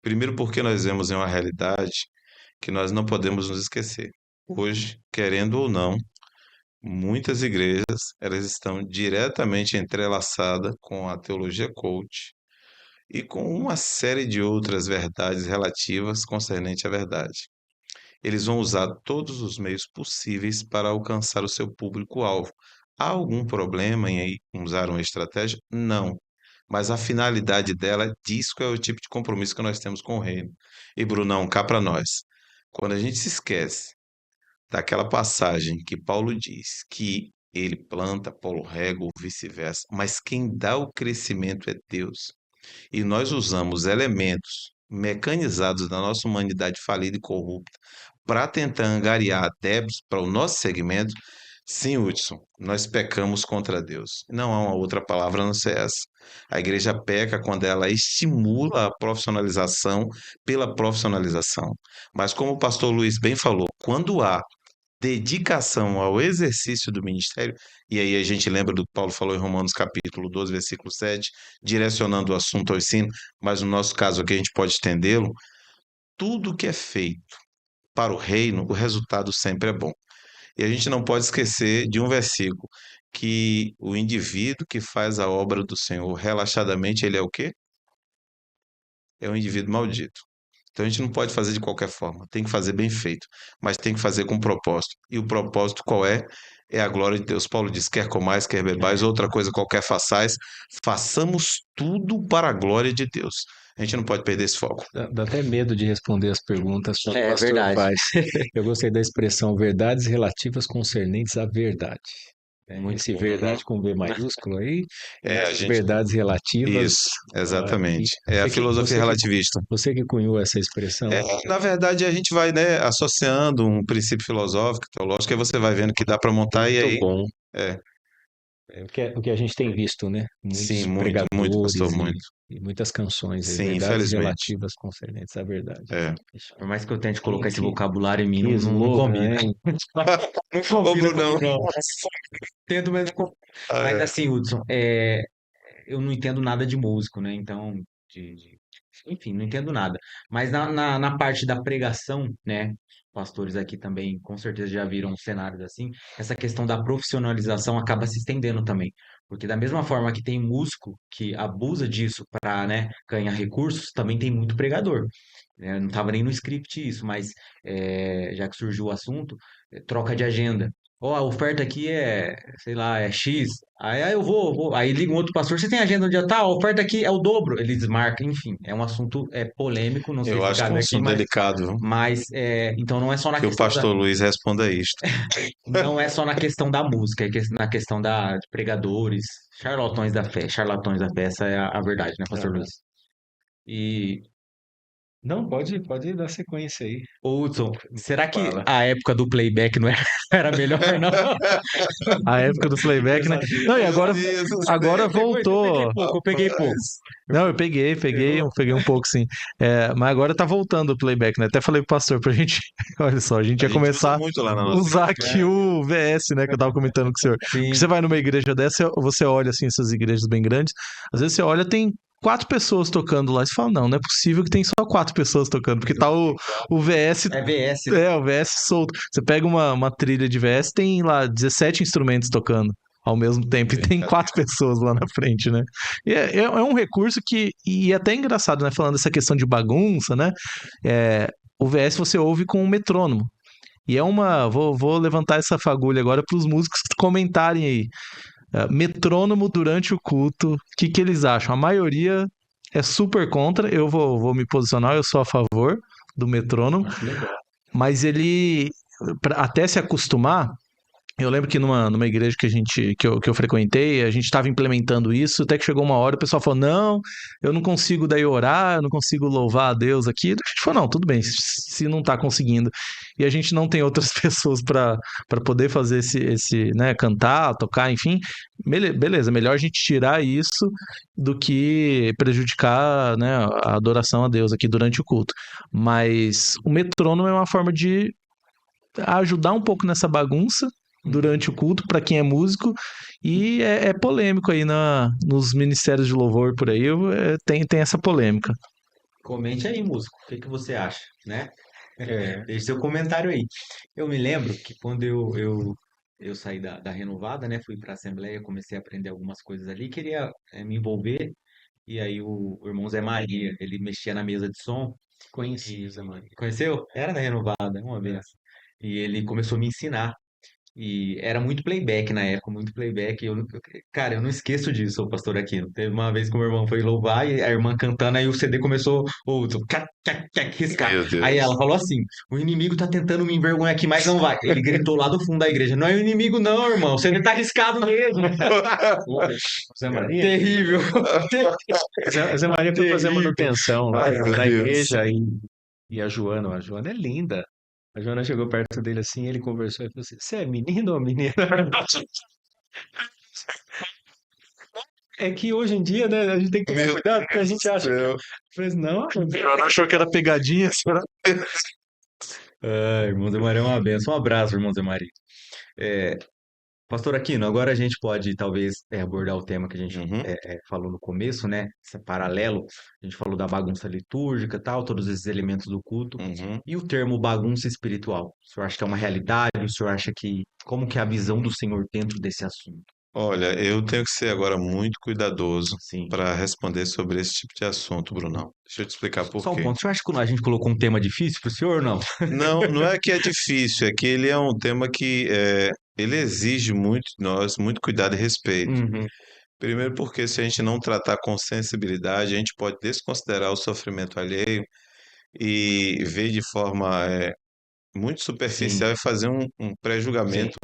Primeiro, porque nós vemos em uma realidade que nós não podemos nos esquecer. Hoje, querendo ou não, muitas igrejas elas estão diretamente entrelaçadas com a teologia coach e com uma série de outras verdades relativas concernente à verdade. Eles vão usar todos os meios possíveis para alcançar o seu público-alvo. Há algum problema em usar uma estratégia? Não. Mas a finalidade dela diz qual é o tipo de compromisso que nós temos com o reino. E Brunão, cá para nós. Quando a gente se esquece daquela passagem que Paulo diz que ele planta, Paulo rega ou vice-versa, mas quem dá o crescimento é Deus. E nós usamos elementos mecanizados da nossa humanidade falida e corrupta para tentar angariar adeptos para o nosso segmento. Sim, Hudson, nós pecamos contra Deus. Não há uma outra palavra a não ser essa. A igreja peca quando ela estimula a profissionalização pela profissionalização. Mas como o pastor Luiz bem falou, quando há dedicação ao exercício do ministério, e aí a gente lembra do que Paulo falou em Romanos capítulo 12, versículo 7, direcionando o assunto ao ensino, mas no nosso caso aqui a gente pode estendê-lo, tudo que é feito para o reino, o resultado sempre é bom. E a gente não pode esquecer de um versículo, que o indivíduo que faz a obra do Senhor relaxadamente, ele é o quê? É um indivíduo maldito. Então a gente não pode fazer de qualquer forma, tem que fazer bem feito, mas tem que fazer com propósito. E o propósito qual é? É a glória de Deus. Paulo diz: quer comais, quer bebais, outra coisa qualquer façais, façamos tudo para a glória de Deus. A gente não pode perder esse foco. Dá até medo de responder as perguntas que o É pastor verdade. faz. Eu gostei da expressão verdades relativas concernentes à verdade. Muito Esse bom. verdade com V maiúsculo aí, É, a essas gente- verdades relativas. Isso, exatamente. É a Você que- filosofia você que- relativista. Você que cunhou essa expressão. Na verdade, a gente vai, né, associando um princípio filosófico, teológico, e você vai vendo que dá para montar, e Muito aí bom. é, O que a gente tem visto, né? Muitos Sim, muito, pastor, pregadores muito. e muitas canções aí, Sim, verdades infelizmente. relativas concernentes à verdade. É. Por mais que eu tente colocar esse Que, vocabulário em mim, que não slogan, combina. hein? Não Ô, combina Brunão. comigo, não. Tento, mas não combina. Ah, Mas é. assim, Hudson, eu não entendo nada de músico, né? Então, enfim, não entendo nada. Mas na parte da pregação, né? Pastores aqui também com certeza já viram cenários assim. Essa questão da profissionalização acaba se estendendo também. Porque da mesma forma que tem músico que abusa disso para, né, ganhar recursos, também tem muito pregador. Não estava nem no script isso, mas já que surgiu o assunto, troca de agenda. Ó, a oferta aqui é, sei lá, é X. Aí eu vou. Aí liga um outro pastor, você tem agenda no dia tal? A oferta aqui é o dobro. Ele desmarca, enfim, é um assunto polêmico, não sei Eu se acho que é cabe um aqui, assunto delicado, viu? então não é só na Que o questão pastor Luiz responda isto. não é só na questão da música, na questão de pregadores, charlatões da fé, essa é a verdade, né, pastor Aham. Luiz? E Não, pode dar sequência aí. Ô, Hudson, será que Fala. a época do playback não era melhor, não? A época do playback, né? Não, e Meu agora, Deus do agora céu. voltou. Eu peguei pouco. Rapaz. Não, eu peguei um pouco, sim. Mas agora tá voltando o playback, né? Até falei pro pastor pra gente, olha só, a gente A ia gente usa começar muito lá na a nossa usar igreja. aqui o VS, né, que eu tava comentando com o senhor. Porque você Sim, vai numa igreja dessa, você olha, assim, essas igrejas bem grandes, às vezes você olha, tem 4 pessoas tocando lá, e você fala, não é possível que tem só 4 pessoas tocando, porque tá o VS, é VS, né? o VS solto. Você pega uma trilha de VS, tem lá 17 instrumentos tocando ao mesmo tempo, e tem Brincadeira. 4 pessoas lá na frente, né? E é um recurso que, e é até engraçado, né? Falando dessa questão de bagunça, né? O VS você ouve com um metrônomo. E vou levantar essa fagulha agora para os músicos comentarem aí. Metrônomo durante o culto, o que eles acham? A maioria é super contra, eu vou me posicionar, eu sou a favor do metrônomo, Acho legal. mas ele, até se acostumar, eu lembro que numa igreja que eu frequentei, a gente estava implementando isso, até que chegou uma hora, o pessoal falou, não, eu não consigo daí orar, eu não consigo louvar a Deus aqui. A gente falou, não, tudo bem, se não está conseguindo, e a gente não tem outras pessoas para poder fazer né, cantar, tocar, enfim, beleza, melhor a gente tirar isso do que prejudicar, né, a adoração a Deus aqui durante o culto. Mas o metrônomo é uma forma de ajudar um pouco nessa bagunça durante o culto para quem é músico e é polêmico aí nos ministérios de louvor por aí, tem essa polêmica. Comente aí, músico, o que que você acha, né? É. Deixe seu comentário aí. Eu me lembro que quando eu saí da Renovada, né, fui para a Assembleia, comecei a aprender algumas coisas ali, queria me envolver, e aí o irmão Zé Maria, ele mexia na mesa de som, Conheci, e Zé Maria. conheceu? Era da Renovada, uma É. vez. E ele começou a me ensinar. E era muito playback na época, muito playback. Cara, eu não esqueço disso, ô pastor Aquino. Teve uma vez que o meu irmão foi louvar e a irmã cantando, aí o CD começou riscar. Meu Aí Deus. ela falou assim: o inimigo tá tentando me envergonhar aqui, mas não vai. Ele gritou lá do fundo da igreja: não é o inimigo, não, irmão. O CD tá riscado mesmo. Zé Maria? Terrível. Zé Maria foi fazer Terrível. manutenção lá Ai, meu na Deus. igreja e a Joana é linda. A Joana chegou perto dele assim, ele conversou e falou assim: você é menino ou menina? É que hoje em dia, né, a gente tem que tomar Meu cuidado, porque a Deus gente do acha céu. que. Mas não, Ela achou que era pegadinha, será? Irmão Zé Maria é uma benção. Um abraço, irmão Zé Maria. É, Pastor Aquino, agora a gente pode talvez abordar o tema que a gente Uhum, falou no começo, né? Esse paralelo. A gente falou da bagunça litúrgica, tal, todos esses elementos do culto. uhum. E o termo bagunça espiritual? O senhor acha que é uma realidade? O senhor acha que como que é a visão do Senhor dentro desse assunto? Olha, eu tenho que ser agora muito cuidadoso Sim. para responder sobre esse tipo de assunto, Brunão. Deixa eu te explicar por Só um quê. ponto. O senhor acha que a gente colocou um tema difícil para o senhor ou não? Não, não é que é difícil, é que ele é um tema que ele exige muito de nós, muito cuidado e respeito. Uhum. Primeiro porque se a gente não tratar com sensibilidade, a gente pode desconsiderar o sofrimento alheio e ver de forma muito Sim, superficial e fazer um sim. pré-julgamento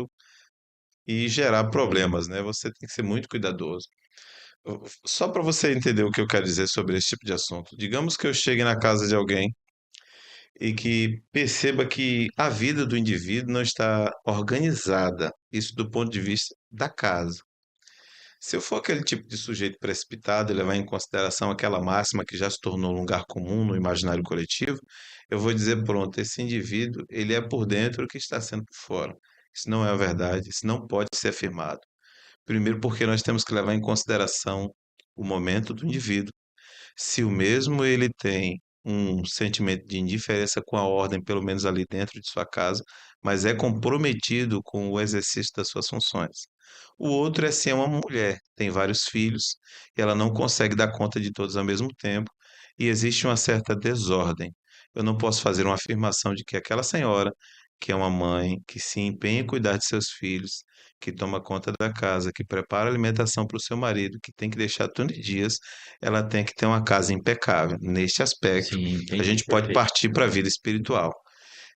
e gerar problemas, né? Você tem que ser muito cuidadoso. Só para você entender o que eu quero dizer sobre esse tipo de assunto. Digamos que eu chegue na casa de alguém e que perceba que a vida do indivíduo não está organizada, isso do ponto de vista da casa. Se eu for aquele tipo de sujeito precipitado e levar em consideração aquela máxima que já se tornou um lugar comum no imaginário coletivo, eu vou dizer, pronto, esse indivíduo, ele é por dentro o que está sendo por fora. Isso não é a verdade, isso não pode ser afirmado. Primeiro porque nós temos que levar em consideração o momento do indivíduo. Se o mesmo ele tem um sentimento de indiferença com a ordem, pelo menos ali dentro de sua casa, mas é comprometido com o exercício das suas funções. O outro é se é uma mulher, tem vários filhos, e ela não consegue dar conta de todos ao mesmo tempo, e existe uma certa desordem. Eu não posso fazer uma afirmação de que aquela senhora, que é uma mãe, que se empenha em cuidar de seus filhos, que toma conta da casa, que prepara alimentação para o seu marido, que tem que deixar tudo em dias, ela tem que ter uma casa impecável. Neste aspecto, Sim, a entendi, gente pode perfeito. partir para a vida espiritual.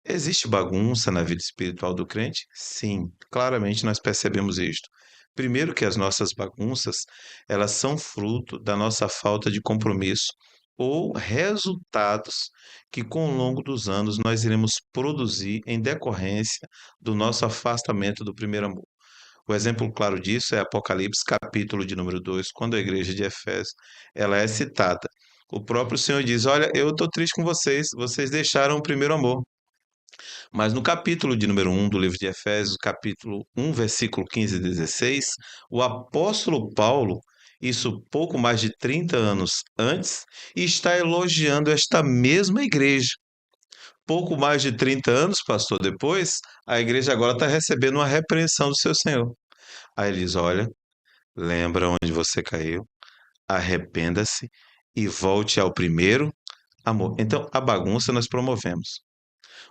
Existe bagunça na vida espiritual do crente? Sim, claramente nós percebemos isto. Primeiro que as nossas bagunças, elas são fruto da nossa falta de compromisso ou resultados que com o longo dos anos nós iremos produzir em decorrência do nosso afastamento do primeiro amor. O exemplo claro disso é Apocalipse, capítulo de número 2, quando a igreja de Efésio, ela é citada. O próprio Senhor diz: "Olha, eu estou triste com vocês, vocês deixaram o primeiro amor." Mas no capítulo de número 1 do livro de Efésios, capítulo 1, versículo 15 e 16, o apóstolo Paulo, isso pouco mais de 30 anos antes, está elogiando esta mesma igreja. Pouco mais de 30 anos, pastor, depois, a igreja agora está recebendo uma repreensão do seu Senhor. Aí ele diz: olha, lembra onde você caiu, arrependa-se e volte ao primeiro amor. Então, a bagunça nós promovemos.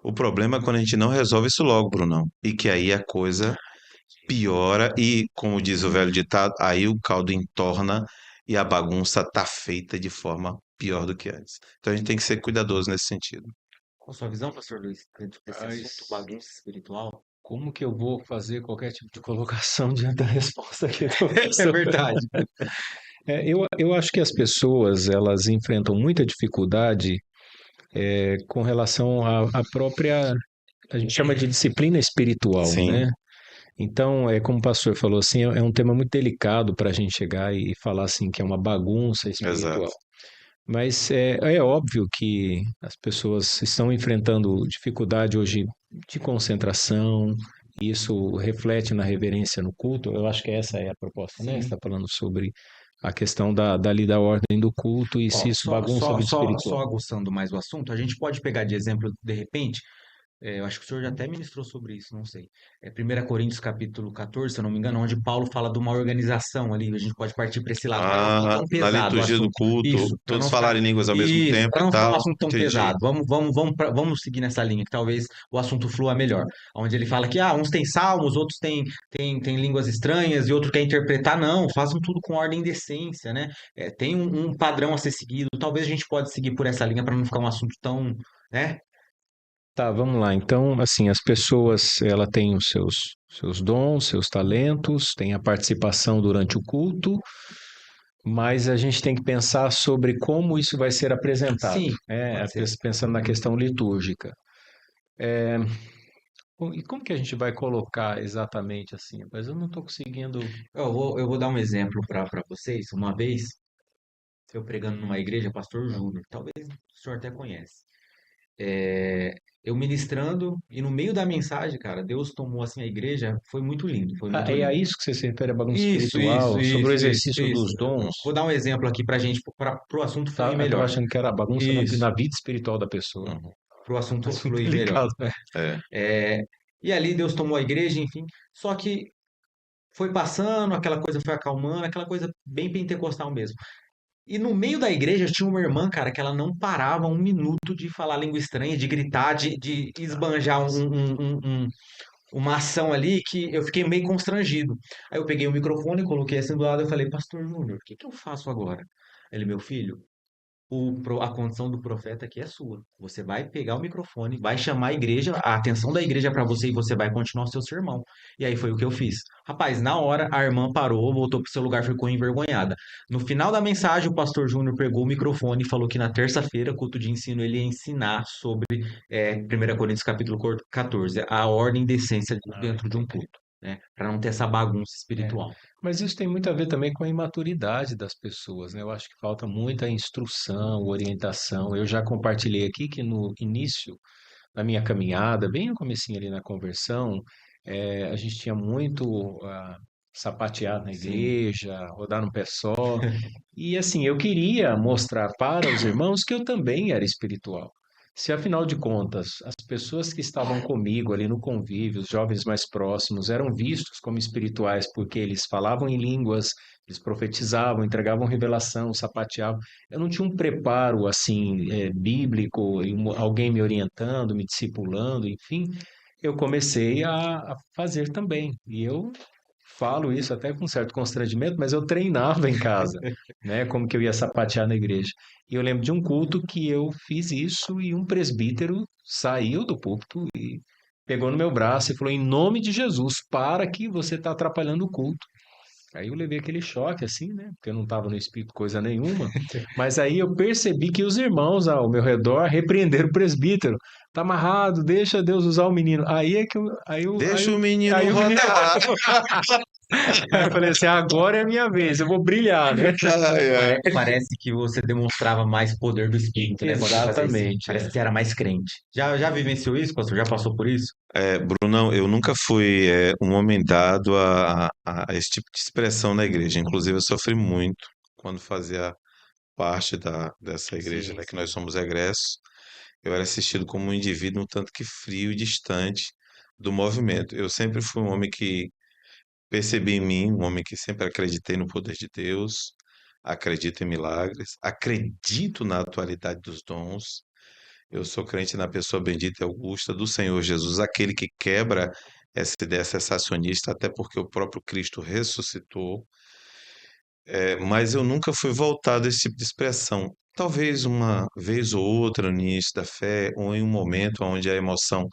O problema é quando a gente não resolve isso logo, Brunão. E que aí a coisa piora e, como diz o velho ditado, aí o caldo entorna e a bagunça tá feita de forma pior do que antes. Então a gente tem que ser cuidadoso nesse sentido. Qual a sua visão, pastor Luiz, dentro desse assunto, Mas bagunça espiritual? como que eu vou fazer qualquer tipo de colocação diante da resposta aqui do É professor? verdade. Eu acho que as pessoas, elas enfrentam muita dificuldade com relação à própria, a gente chama de disciplina espiritual, Sim, né? Então, como o pastor falou assim, é um tema muito delicado para a gente chegar e falar assim que é uma bagunça espiritual. exato. Mas é óbvio que as pessoas estão enfrentando dificuldade hoje de concentração, e isso reflete na reverência no culto. Eu acho que essa é a proposta, né? Você Sim. está falando sobre a questão dali da ordem do culto e se Ó, isso bagunça a vida só espiritual. aguçando mais o assunto, a gente pode pegar de exemplo, de repente, eu acho que o senhor já até ministrou sobre isso, não sei. É 1 Coríntios capítulo 14, se eu não me engano, onde Paulo fala de uma organização ali. A gente pode partir para esse lado, para não ficar Ah, tão na pesado o liturgia do assunto. culto, Isso, para todos não ficar. falarem línguas ao mesmo Isso, tempo para e não ficar um tal. assunto tão Entendi. pesado. Vamos seguir nessa linha, que talvez o assunto flua melhor. Onde ele fala que uns têm salmos, outros têm línguas estranhas e outro quer interpretar. Não, façam tudo com ordem e decência, né? Tem um padrão a ser seguido. Talvez a gente pode seguir por essa linha para não ficar um assunto tão, né? Tá, vamos lá. Então, assim, as pessoas, ela tem os seus dons, seus talentos, tem a participação durante o culto, mas a gente tem que pensar sobre como isso vai ser apresentado, Sim, né? pode ser. Pensando na questão litúrgica. E como que a gente vai colocar exatamente assim? Mas eu não estou conseguindo. Eu vou dar um exemplo para vocês. Uma vez, eu pregando numa igreja, pastor Júnior, talvez o senhor até conhece. Eu ministrando, e no meio da mensagem, cara, Deus tomou assim a igreja, foi muito lindo, foi muito É a lindo. isso que você se refere à bagunça Isso, espiritual, sobre o exercício isso. dos dons? Vou dar um exemplo aqui pra gente, para o assunto fluir Eu estava melhor. achando que era a bagunça Isso, na vida espiritual da pessoa. Uhum. para o assunto Assunto fluir melhor. delicado, né? É. É, e ali Deus tomou a igreja, enfim. Só que foi passando, aquela coisa foi acalmando, aquela coisa bem pentecostal mesmo. E no meio da igreja tinha uma irmã, cara, que ela não parava um minuto de falar língua estranha, de gritar, de esbanjar uma ação ali que eu fiquei meio constrangido. Aí eu peguei o microfone, coloquei assim do lado e falei, Pastor Júnior, o que que eu faço agora? Ele, meu filho, a condição do profeta aqui é sua. Você vai pegar o microfone, vai chamar a igreja, a atenção da igreja para você e você vai continuar o seu sermão. E aí foi o que eu fiz. Rapaz, na hora a irmã parou, voltou pro seu lugar, ficou envergonhada. No final da mensagem, o pastor Júnior pegou o microfone e falou que na terça-feira, culto de ensino, ele ia ensinar sobre 1 Coríntios capítulo 14, a ordem e decência dentro de um culto. né? Para não ter essa bagunça espiritual. Mas isso tem muito a ver também com a imaturidade das pessoas, né? Eu acho que falta muita instrução, orientação. Eu já compartilhei aqui que no início da minha caminhada, bem no comecinho ali na conversão, a gente tinha muito sapatear na Sim. igreja, rodar no pé só. E assim, eu queria mostrar para os irmãos que eu também era espiritual. Se afinal de contas, as pessoas que estavam comigo ali no convívio, os jovens mais próximos, eram vistos como espirituais porque eles falavam em línguas, eles profetizavam, entregavam revelação, sapateavam. Eu não tinha um preparo assim bíblico, e alguém me orientando, me discipulando, enfim. Eu comecei a fazer também. E eu falo isso até com certo constrangimento, mas eu treinava em casa, né? Como que eu ia sapatear na igreja. E eu lembro de um culto que eu fiz isso e um presbítero saiu do púlpito e pegou no meu braço e falou: em nome de Jesus, para que você está atrapalhando o culto. Aí eu levei aquele choque, assim, né? Porque eu não estava no espírito coisa nenhuma. Mas aí eu percebi que os irmãos ao meu redor repreenderam o presbítero. Tá amarrado, deixa Deus usar o menino. Aí é que eu, Deixa o aí menino o menino rodar. Aí eu falei assim, agora é a minha vez, eu vou brilhar, né? Ai, ai. Parece que você demonstrava mais poder do Espírito, né? Quando você fazia isso. Exatamente, Parece que você era mais crente. Já vivenciou isso, pastor? Já passou por isso? Brunão, eu nunca fui um homem dado a esse tipo de expressão na igreja. Inclusive, eu sofri muito quando fazia parte dessa igreja, Sim, né, que sim. nós somos egressos. Eu era assistido como um indivíduo um tanto que frio e distante do movimento. Eu sempre fui um homem que percebi em mim, um homem que sempre acreditei no poder de Deus, acredito em milagres, acredito na atualidade dos dons. Eu sou crente na pessoa bendita e augusta do Senhor Jesus, aquele que quebra essa ideia sensacionista, até porque o próprio Cristo ressuscitou. Mas eu nunca fui voltado a esse tipo de expressão. Talvez uma vez ou outra no início da fé, ou em um momento onde a emoção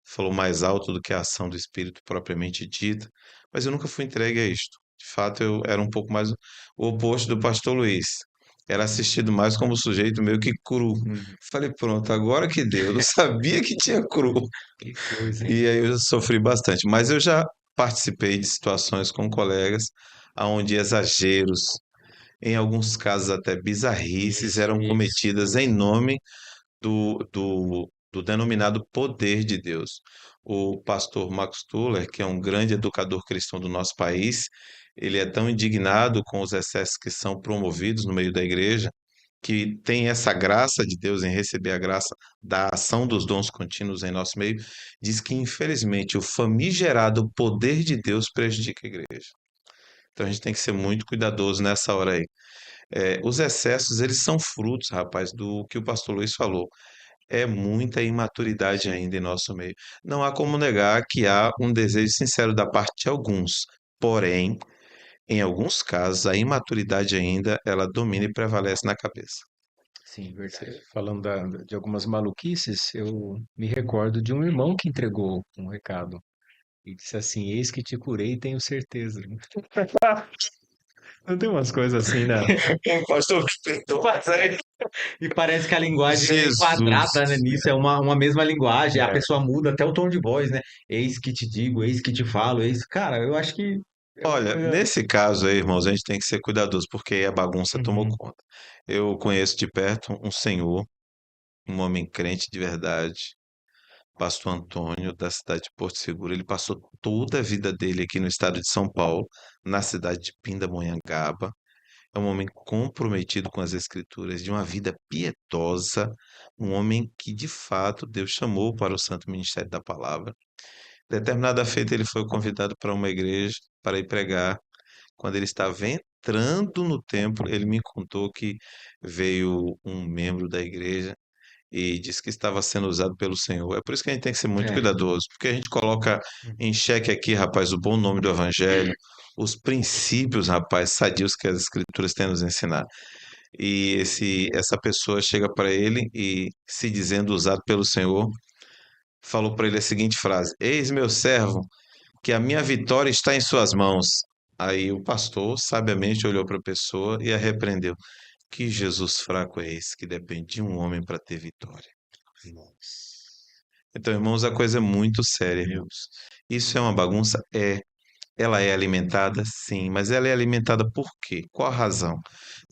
falou mais alto do que a ação do Espírito propriamente dita, mas eu nunca fui entregue a isto. De fato, eu era um pouco mais o oposto do pastor Luiz. Era assistido mais como sujeito meio que cru. Uhum. Falei, pronto, agora que deu. Eu não sabia que tinha cru. Que coisa, hein? E aí eu sofri bastante. Mas eu já participei de situações com colegas onde exageros, em alguns casos até bizarrices, eram Isso. cometidas em nome do denominado poder de Deus. O pastor Max Tuller, que é um grande educador cristão do nosso país, ele é tão indignado com os excessos que são promovidos no meio da igreja, que tem essa graça de Deus em receber a graça da ação dos dons contínuos em nosso meio, diz que, infelizmente, o famigerado poder de Deus prejudica a igreja. Então a gente tem que ser muito cuidadoso nessa hora aí. Os excessos, eles são frutos, rapaz, do que o pastor Luiz falou. É muita imaturidade ainda em nosso meio. Não há como negar que há um desejo sincero da parte de alguns. Porém, em alguns casos, a imaturidade ainda, ela domina e prevalece na cabeça. Sim, verdade. Falando de algumas maluquices, eu me recordo de um irmão que entregou um recado e disse assim: Eis que te curei, tenho certeza. Não tem umas coisas assim, né? Pastor, perdoa. E parece que a linguagem é Jesus. enquadrada, né, nisso, é uma mesma linguagem, a É. pessoa muda até o tom de voz, né? Eis que te digo, eis que te falo, eis. Cara, eu acho que é uma Olha, coisa. nesse caso aí, irmãos, a gente tem que ser cuidadoso, porque aí a bagunça tomou Uhum. conta. Eu conheço de perto um senhor, um homem crente de verdade, pastor Antônio, da cidade de Porto Seguro. Ele passou toda a vida dele aqui no estado de São Paulo, na cidade de Pindamonhangaba. É um homem comprometido com as Escrituras, de uma vida piedosa, um homem que de fato Deus chamou para o santo ministério da palavra. Determinada feita, ele foi convidado para uma igreja para ir pregar. Quando ele estava entrando no templo, ele me contou que veio um membro da igreja e disse que estava sendo usado pelo Senhor. É por isso que a gente tem que ser muito É. cuidadoso, porque a gente coloca em xeque aqui, rapaz, o bom nome do Evangelho, os princípios, rapaz, sadios que as Escrituras têm a nos ensinar. E essa pessoa chega para ele e, se dizendo usado pelo Senhor, falou para ele a seguinte frase: Eis meu servo, que a minha vitória está em suas mãos. Aí o pastor sabiamente olhou para a pessoa e a repreendeu. Que Jesus fraco é esse que depende de um homem para ter vitória? Então, irmãos, a coisa é muito séria, Meu irmãos. Isso é uma bagunça? É. Ela é alimentada? Sim, mas ela é alimentada por quê? Qual a razão?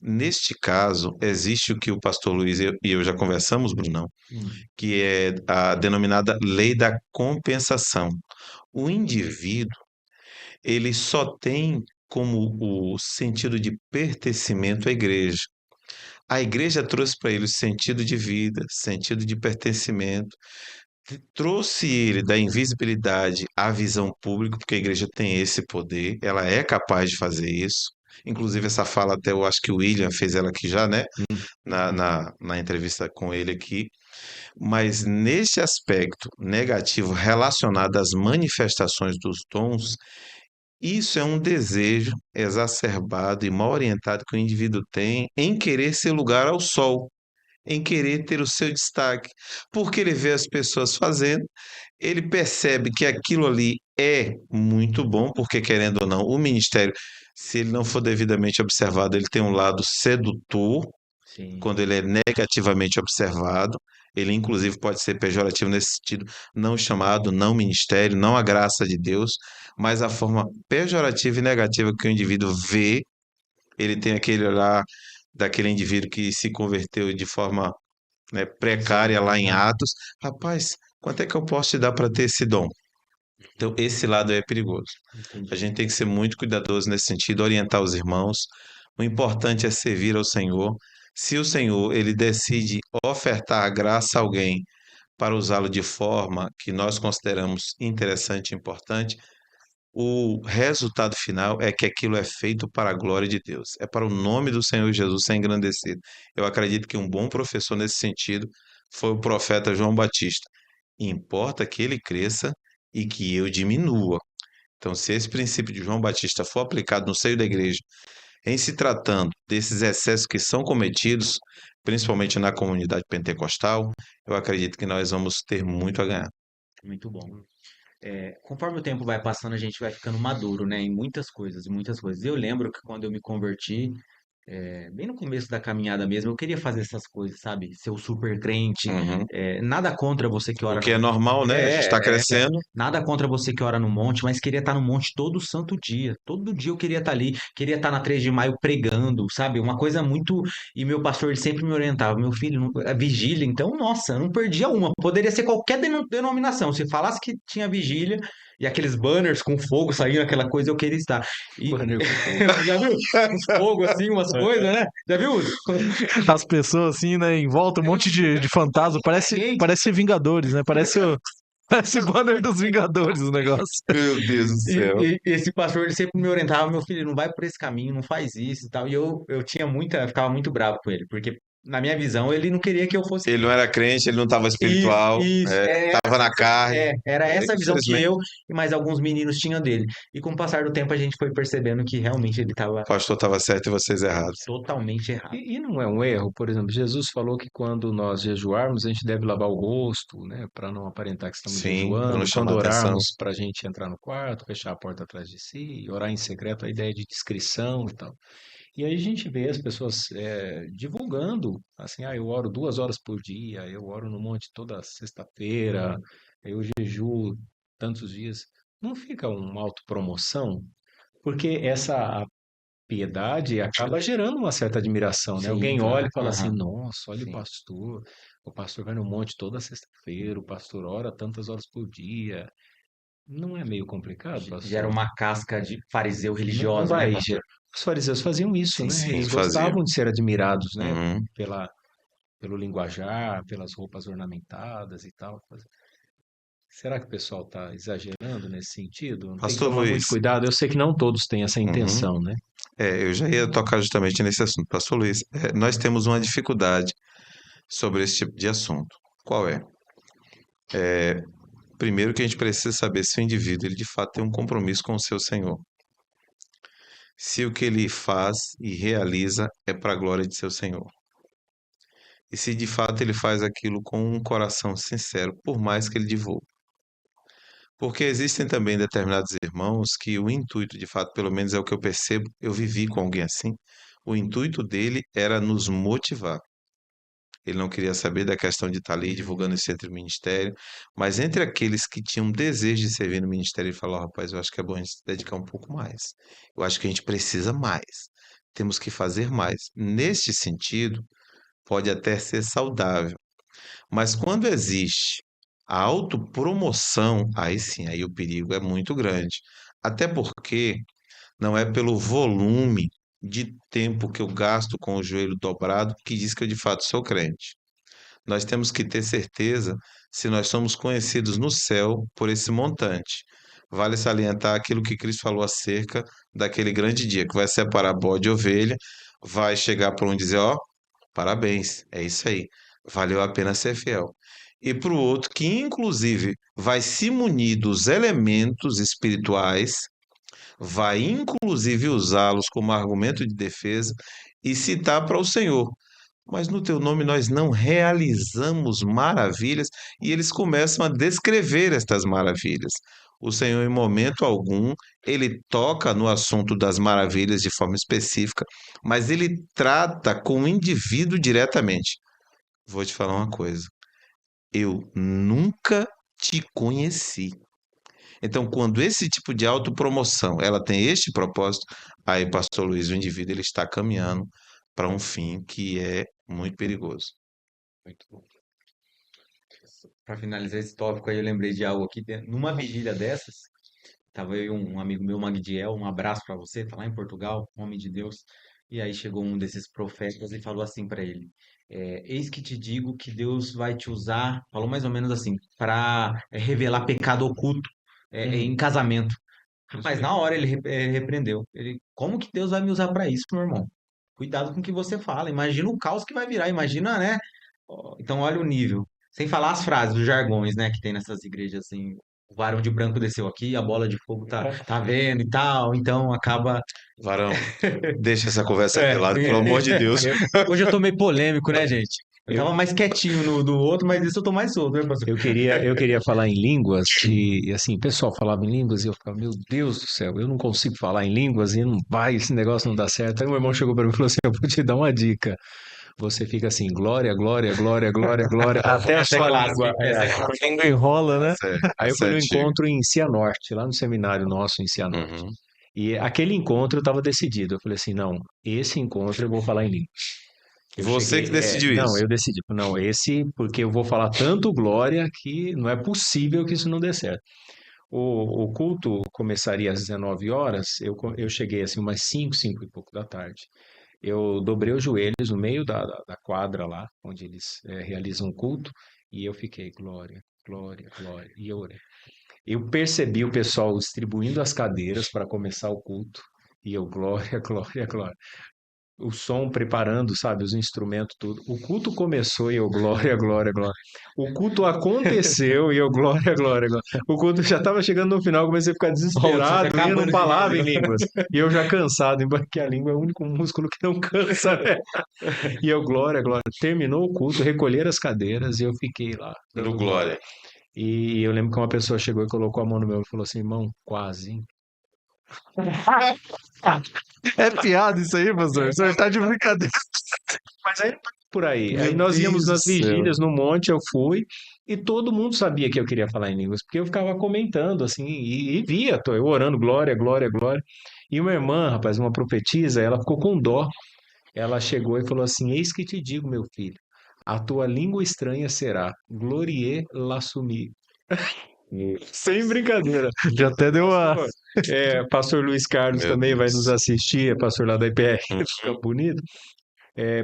Neste caso, existe o que o pastor Luiz e eu já conversamos, Brunão, Hum, que é a denominada lei da compensação. O indivíduo, ele só tem como o sentido de pertencimento à igreja. A igreja trouxe para ele o sentido de vida, sentido de pertencimento, trouxe ele da invisibilidade à visão pública, porque a igreja tem esse poder, ela é capaz de fazer isso. Inclusive, essa fala até eu acho que o William fez ela aqui já, né? Na entrevista com ele aqui. Mas nesse aspecto negativo relacionado às manifestações dos dons, isso é um desejo exacerbado e mal orientado que o indivíduo tem em querer ser lugar ao sol, em querer ter o seu destaque, porque ele vê as pessoas fazendo, ele percebe que aquilo ali é muito bom, porque querendo ou não, o ministério, se ele não for devidamente observado, ele tem um lado sedutor, sim. quando ele é negativamente observado, ele inclusive pode ser pejorativo nesse sentido, não chamado, não ministério, não a graça de Deus, mas a forma pejorativa e negativa que o indivíduo vê, ele tem aquele olhar daquele indivíduo que se converteu de forma, né, precária lá em Atos. Rapaz, quanto é que eu posso te dar para ter esse dom? Então, esse lado é perigoso. A Entendi. gente tem que ser muito cuidadoso nesse sentido, orientar os irmãos. O importante é servir ao Senhor. Se o Senhor ele decide ofertar a graça a alguém para usá-lo de forma que nós consideramos interessante e importante, o resultado final é que aquilo é feito para a glória de Deus. É para o nome do Senhor Jesus ser engrandecido. Eu acredito que um bom professor nesse sentido foi o profeta João Batista. Importa que ele cresça e que eu diminua. Então, se esse princípio de João Batista for aplicado no seio da igreja, em se tratando desses excessos que são cometidos, principalmente na comunidade pentecostal, eu acredito que nós vamos ter muito a ganhar. Muito bom. Conforme o tempo vai passando, a gente vai ficando maduro, né, em muitas coisas, em muitas coisas. Eu lembro que quando eu me converti, bem no começo da caminhada mesmo, eu queria fazer essas coisas, sabe? Ser o super crente. Uhum. Nada contra você que O ora que é normal, né? A gente está crescendo. nada contra você que ora no monte, mas queria estar no monte todo santo dia. Todo dia eu queria estar ali, queria estar na 3 de maio pregando, sabe? Uma coisa muito. E meu pastor ele sempre me orientava, meu filho, é vigília, então, nossa, eu não perdia uma. Poderia ser qualquer denominação. Se falasse que tinha vigília e aqueles banners com fogo saindo, aquela coisa, eu queria estar. E Banner com fogo. já viu? Uns fogos assim, umas coisas, né? Já viu? As pessoas assim, né, em volta, um monte de fantasma. Parece Vingadores, né? Parece banner dos Vingadores o negócio. Meu Deus do céu. E esse pastor, ele sempre me orientava, meu filho, não vai por esse caminho, não faz isso e tal. E eu tinha muita, ficava muito bravo com ele, porque na minha visão ele não queria que eu fosse Ele não era crente, ele não estava isso, espiritual, isso, estava na carne. era essa a visão que Infelizmente, eu e mais alguns meninos tinham dele. E com o passar do tempo a gente foi percebendo que realmente ele estava o pastor estava certo e vocês errados. totalmente errado. E não é um erro, por exemplo, Jesus falou que quando nós jejuarmos, a gente deve lavar o rosto, né, para não aparentar que estamos Sim, para não jejuando. Quando chamar atenção. orarmos, para a gente entrar no quarto, fechar a porta atrás de si, orar em secreto, a ideia de discrição e tal. E aí a gente vê as pessoas divulgando, assim, eu oro 2 horas por dia, eu oro no monte toda sexta-feira, eu jejuo tantos dias. Não fica uma autopromoção? Porque essa piedade acaba gerando uma certa admiração, né? Sim, Alguém olha claro. e fala assim, Aham, nossa, olha sim. o pastor vai no monte toda sexta-feira, o pastor ora tantas horas por dia. Não é meio complicado, Gera pastor? uma casca de fariseu Não religiosa, né, vai. pastor? Os fariseus faziam isso, Sim, né? sim, Eles fazia. gostavam de ser admirados, né? Uhum. Pelo linguajar, pelas roupas ornamentadas e tal. Será que o pessoal está exagerando nesse sentido? Não tem que Pastor tomar muito Luiz, cuidado. Eu sei que não todos têm essa uhum. intenção, né? Eu já ia tocar justamente nesse assunto. Pastor Luiz, nós temos uma dificuldade sobre esse tipo de assunto. Qual é? Primeiro que a gente precisa saber se o indivíduo ele de fato tem um compromisso com o seu Senhor. Se o que ele faz e realiza é para a glória de seu Senhor. E se de fato ele faz aquilo com um coração sincero, por mais que ele divulgue. Porque existem também determinados irmãos que o intuito, de fato, pelo menos é o que eu percebo, eu vivi com alguém assim, o intuito dele era nos motivar. ele não queria saber da questão de estar ali divulgando esse centro de ministério, mas entre aqueles que tinham desejo de servir no ministério, ele falou: rapaz, eu acho que é bom a gente se dedicar um pouco mais. Eu acho que a gente precisa mais. Temos que fazer mais. Neste sentido, pode até ser saudável, mas quando existe a autopromoção, aí sim, aí o perigo é muito grande. Até porque não é pelo volume de tempo que eu gasto com o joelho dobrado que diz que eu de fato sou crente. Nós temos que ter certeza se nós somos conhecidos no céu por esse montante. Vale salientar aquilo que Cristo falou acerca daquele grande dia que vai separar bode e ovelha, vai chegar para um e dizer: ó, parabéns, é isso aí, valeu a pena ser fiel. E para o outro que, inclusive, vai se munir dos elementos espirituais, vai inclusive usá-los como argumento de defesa e citar para o Senhor: mas no teu nome nós não realizamos maravilhas, e eles começam a descrever estas maravilhas. O Senhor, em momento algum, ele toca no assunto das maravilhas de forma específica, mas ele trata com o indivíduo diretamente. Vou te falar uma coisa: eu nunca te conheci. Então, quando esse tipo de autopromoção, ela tem este propósito, aí, pastor Luiz, o indivíduo ele está caminhando para um fim que é muito perigoso. Muito bom. Para finalizar esse tópico aí, eu lembrei de algo aqui. Numa vigília dessas, tava eu e um amigo meu, Magdiel, um abraço para você, tá lá em Portugal, homem de Deus. E aí chegou um desses profetas e falou assim para ele: eis que te digo que Deus vai te usar, falou mais ou menos assim, para revelar pecado oculto em casamento. Mas na hora ele repreendeu. Ele, como que Deus vai me usar para isso, meu irmão? Cuidado com o que você fala. Imagina o caos que vai virar. Imagina, né? Ó, então olha o nível. Sem falar as frases, os jargões, né, que tem nessas igrejas assim. O varão de branco desceu aqui, a bola de fogo tá vendo e tal. Então acaba. Varão, deixa essa conversa de É, lado, pelo amor de Deus. hoje eu tô meio polêmico, né, gente? Eu Eu, tava mais quietinho no outro, mas isso eu tô mais solto, né, pastor? eu queria falar em línguas e assim, o pessoal falava em línguas e eu ficava, meu Deus do céu, eu não consigo falar em línguas e não vai, esse negócio não dá certo. Aí meu irmão chegou para mim e falou assim, eu vou te dar uma dica. Você fica assim, glória, glória, glória, glória, glória, até a Essa é sua clássica, língua. hein? Essa é clássica. A língua enrola, né? Aí eu Essa fui é no antiga. encontro em Cianorte, lá no seminário nosso em Cianorte. Uhum. E aquele encontro eu estava decidido. Eu falei assim, não, esse encontro eu vou falar em línguas. Eu Você que cheguei, decidiu não, isso. eu decidi, não, esse, porque eu vou falar tanto glória que não é possível que isso não dê certo. O culto começaria às 19 horas, eu cheguei assim umas 5 e pouco da tarde. Eu dobrei os joelhos no meio da quadra lá, onde eles realizam o culto, e eu fiquei, glória, glória, glória, e eu orei. Eu percebi o pessoal distribuindo as cadeiras para começar o culto, e eu, glória, glória, glória. O som preparando, sabe, os instrumentos, tudo. O culto começou e eu, glória, glória, glória. O culto aconteceu e eu, glória, glória, glória. O culto já estava chegando no final, comecei a ficar Ó, você desesperado e eu não acabando de falava em entender. línguas. E eu já cansado, porque a língua é o único músculo que não cansa, né? E eu, glória, glória. Terminou o culto, recolher as cadeiras e eu fiquei lá, No dando glória. glória. E eu lembro que uma pessoa chegou e colocou a mão no meu e falou assim, irmão, quase, hein? É piada isso aí, pastor? O senhor tá de brincadeira. Mas aí por aí. Aí Meu nós íamos Deus do nas céu. vigílias no monte, eu fui, e todo mundo sabia que eu queria falar em línguas, porque eu ficava comentando assim, e via, eu orando, glória, glória, glória. E uma irmã, rapaz, uma profetisa, ela ficou com dó. Ela chegou e falou assim: eis que te digo, meu filho, a tua língua estranha será Glorie l'assumir. Sem brincadeira. Já até deu a. Pastor, pastor Luiz Carlos Meu também vai nos Deus. assistir, é pastor lá da IPR do Campo Bonito.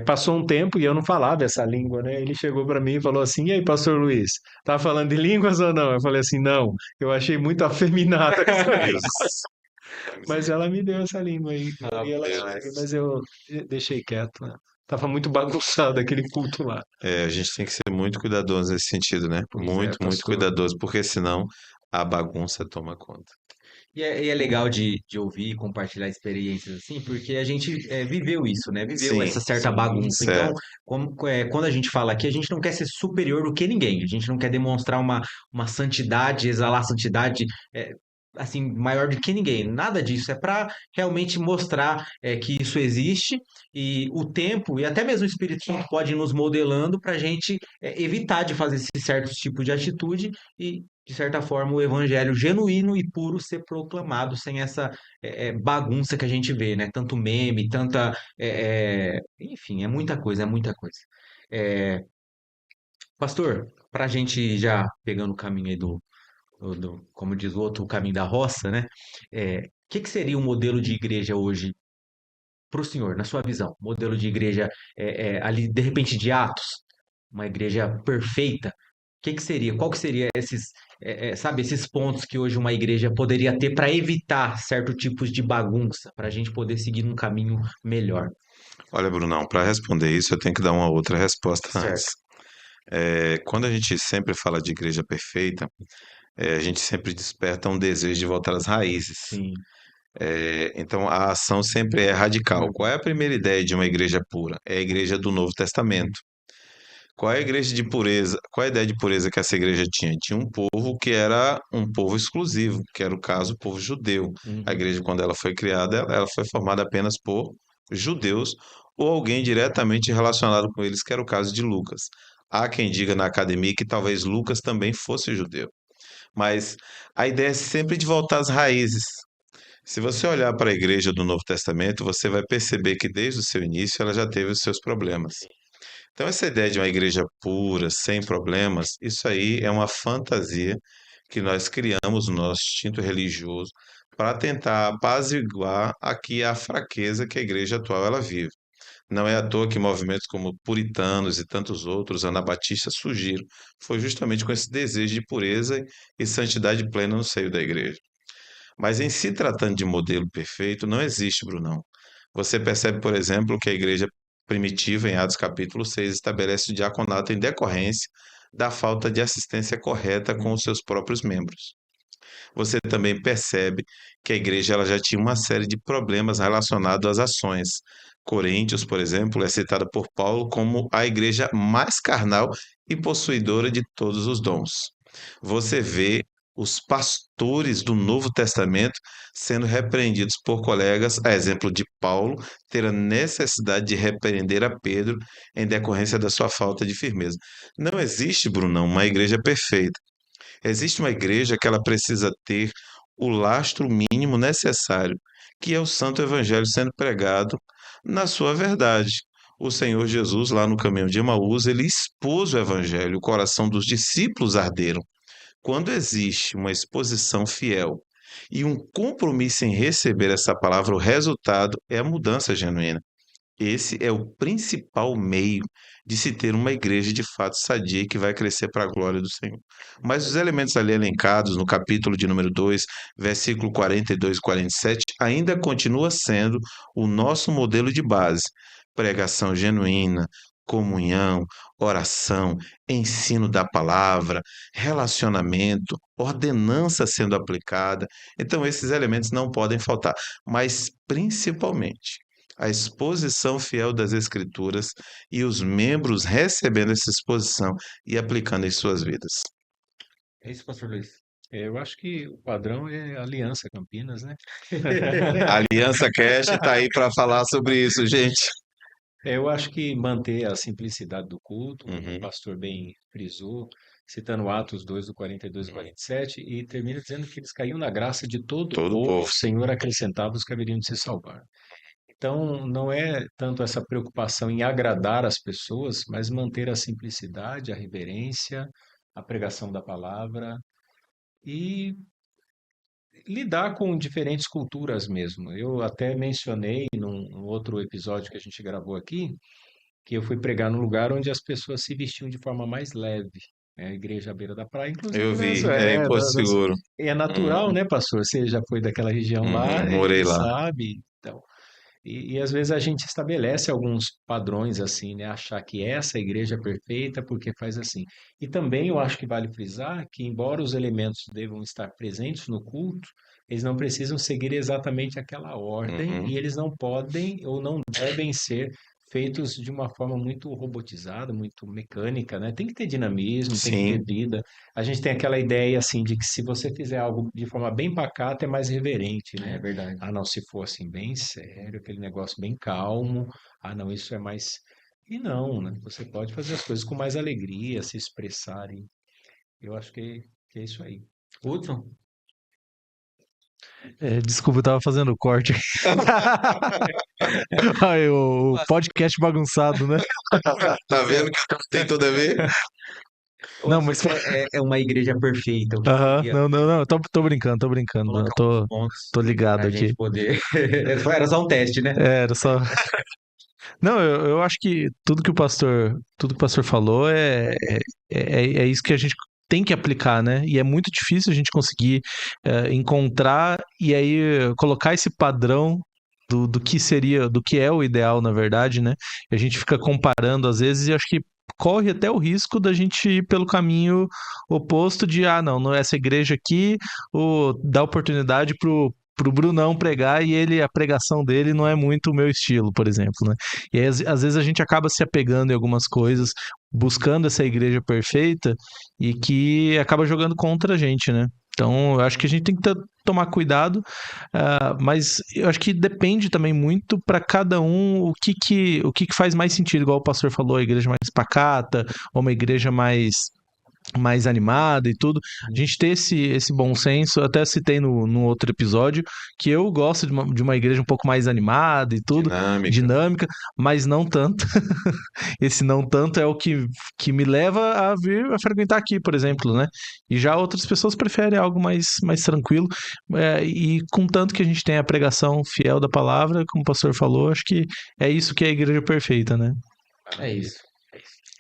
Passou um tempo e eu não falava essa língua, né? Ele chegou para mim e falou assim: e aí, pastor Luiz, tá falando de línguas ou não? Eu falei assim: não, eu achei muito afeminada essa língua. Deus. Mas ela me deu essa língua aí, e ela Deus. mas eu deixei quieto, né? Tava muito bagunçado aquele culto lá. A gente tem que ser muito cuidadoso nesse sentido, né? Pois é, Muito, muito pastor. cuidadoso, porque senão a bagunça toma conta. E é legal de ouvir e compartilhar experiências assim, porque a gente viveu isso, né? Viveu Sim, essa certa Sim, bagunça. Então, certo. quando a gente fala aqui, a gente não quer ser superior do que ninguém. A gente não quer demonstrar uma santidade, exalar santidade. assim, maior do que ninguém. Nada disso. É para realmente mostrar que isso existe e o tempo e até mesmo o Espírito Santo pode ir nos modelando para a gente evitar de fazer esses certos tipos de atitude e, de certa forma, o evangelho genuíno e puro ser proclamado sem essa bagunça que a gente vê, né? Tanto meme, tanta. Enfim, é muita coisa, é muita coisa. É, pastor, para a gente já pegando o caminho aí como diz o outro, o caminho da roça, né? O que que seria um modelo de igreja hoje para o senhor, na sua visão? Modelo de igreja ali, de repente, de Atos, uma igreja perfeita. O que que seria? Qual que seria esses, sabe, esses pontos que hoje uma igreja poderia ter para evitar certos tipos de bagunça, para a gente poder seguir num caminho melhor? Olha, Brunão, para responder isso, eu tenho que dar uma outra resposta antes. Certo. Quando a gente sempre fala de igreja perfeita, a gente sempre desperta um desejo de voltar às raízes. Sim. Então, a ação sempre é radical. Qual é a primeira ideia de uma igreja pura? É a igreja do Novo Testamento. Qual é a igreja de pureza? Qual é a ideia de pureza que essa igreja tinha? Tinha um povo que era um povo exclusivo, que era o caso, o povo judeu. A Uhum. igreja, quando ela foi criada, ela foi formada apenas por judeus ou alguém diretamente relacionado com eles, que era o caso de Lucas. Há quem diga na academia que talvez Lucas também fosse judeu. Mas a ideia é sempre de voltar às raízes. Se você olhar para a igreja do Novo Testamento, você vai perceber que desde o seu início ela já teve os seus problemas. Então, essa ideia de uma igreja pura, sem problemas, isso aí é uma fantasia que nós criamos no nosso instinto religioso para tentar apaziguar aqui a fraqueza que a igreja atual ela vive. Não é à toa que movimentos como puritanos e tantos outros, anabatistas, surgiram. Foi justamente com esse desejo de pureza e santidade plena no seio da igreja. Mas em se tratando de modelo perfeito, não existe, Brunão. Você percebe, por exemplo, que a igreja primitiva, em Atos capítulo 6, estabelece o diaconato em decorrência da falta de assistência correta com os seus próprios membros. Você também percebe que a igreja ela já tinha uma série de problemas relacionados às ações. Coríntios, por exemplo, é citada por Paulo como a igreja mais carnal e possuidora de todos os dons. Você vê os pastores do Novo Testamento sendo repreendidos por colegas, a exemplo de Paulo, ter a necessidade de repreender a Pedro em decorrência da sua falta de firmeza. Não existe, Brunão, uma igreja perfeita. Existe uma igreja que ela precisa ter o lastro mínimo necessário, que é o Santo Evangelho sendo pregado na sua verdade. O Senhor Jesus, lá no caminho de Emaús, ele expôs o Evangelho, o coração dos discípulos arderam. Quando existe uma exposição fiel e um compromisso em receber essa palavra, o resultado é a mudança genuína. Esse é o principal meio de se ter uma igreja de fato sadia que vai crescer para a glória do Senhor. Mas os elementos ali elencados no capítulo de número 2, versículo 42 e 47, ainda continua sendo o nosso modelo de base. Pregação genuína, comunhão, oração, ensino da palavra, relacionamento, ordenança sendo aplicada. Então, esses elementos não podem faltar, mas principalmente a exposição fiel das Escrituras e os membros recebendo essa exposição e aplicando em suas vidas. É isso, pastor Luiz. Eu acho que o padrão é a Aliança Campinas, né? A Aliança Cash está aí para falar sobre isso, gente. Eu acho que manter a simplicidade do culto, como o Uhum, pastor bem frisou, citando Atos 2, do 42 e uhum. 47, e termina dizendo que eles caíam na graça de todo o Todo o povo, o povo. Senhor acrescentava os que haveriam de se salvar. Então, não é tanto essa preocupação em agradar as pessoas, mas manter a simplicidade, a reverência, a pregação da palavra e lidar com diferentes culturas mesmo. Eu até mencionei num outro episódio que a gente gravou aqui, que eu fui pregar num lugar onde as pessoas se vestiam de forma mais leve. Né? A igreja à beira da praia, inclusive, Eu vi, em Porto Seguro. é natural, Uhum, né, pastor? Você já foi daquela região lá morei e lá. sabe. Então, e às vezes a gente estabelece alguns padrões assim, né? Achar que essa é a igreja é perfeita porque faz assim. E também eu acho que vale frisar que, embora os elementos devam estar presentes no culto, eles não precisam seguir exatamente aquela ordem Uhum, e eles não podem ou não devem ser feitos de uma forma muito robotizada, muito mecânica, né? Tem que ter dinamismo, tem que Sim. ter vida. A gente tem aquela ideia, assim, de que se você fizer algo de forma bem pacata, é mais reverente, É né? verdade. Ah, não, se for assim, bem sério, aquele negócio bem calmo, ah, não, isso é mais. E não, né? Você pode fazer as coisas com mais alegria, se expressarem. Eu acho que é isso aí. Hudson? Desculpa, eu tava fazendo corte aqui. Ai, o podcast bagunçado, né? Tá vendo que tem tudo a ver? Não, mas. É uma igreja perfeita. Eu Aham, queria não, tô brincando, Eu colocar alguns tô, pontos tô ligado pra aqui. gente poder. Era só um teste, né? Era só. Não, eu acho que tudo que o pastor falou é isso que a gente tem que aplicar, né? E é muito difícil a gente conseguir encontrar e aí colocar esse padrão do que seria, do que é o ideal, na verdade, né? E a gente fica comparando às vezes e acho que corre até o risco da gente ir pelo caminho oposto de, não, essa igreja aqui, dá oportunidade pro Brunão pregar e a pregação dele não é muito o meu estilo, por exemplo, né? E aí, às vezes a gente acaba se apegando em algumas coisas, buscando essa igreja perfeita e que acaba jogando contra a gente, né? Então, eu acho que a gente tem que tomar cuidado, mas eu acho que depende também muito para cada um o que faz mais sentido, igual o pastor falou, a igreja mais pacata, ou uma igreja mais animada e tudo. A gente ter esse bom senso, eu até citei no outro episódio, que eu gosto de uma igreja um pouco mais animada e tudo, dinâmica, mas não tanto. Esse não tanto é o que me leva a vir a frequentar aqui, por exemplo, né? E já outras pessoas preferem algo mais tranquilo, e contanto que a gente tenha a pregação fiel da palavra, como o pastor falou, acho que é isso que é a igreja perfeita, né? É isso.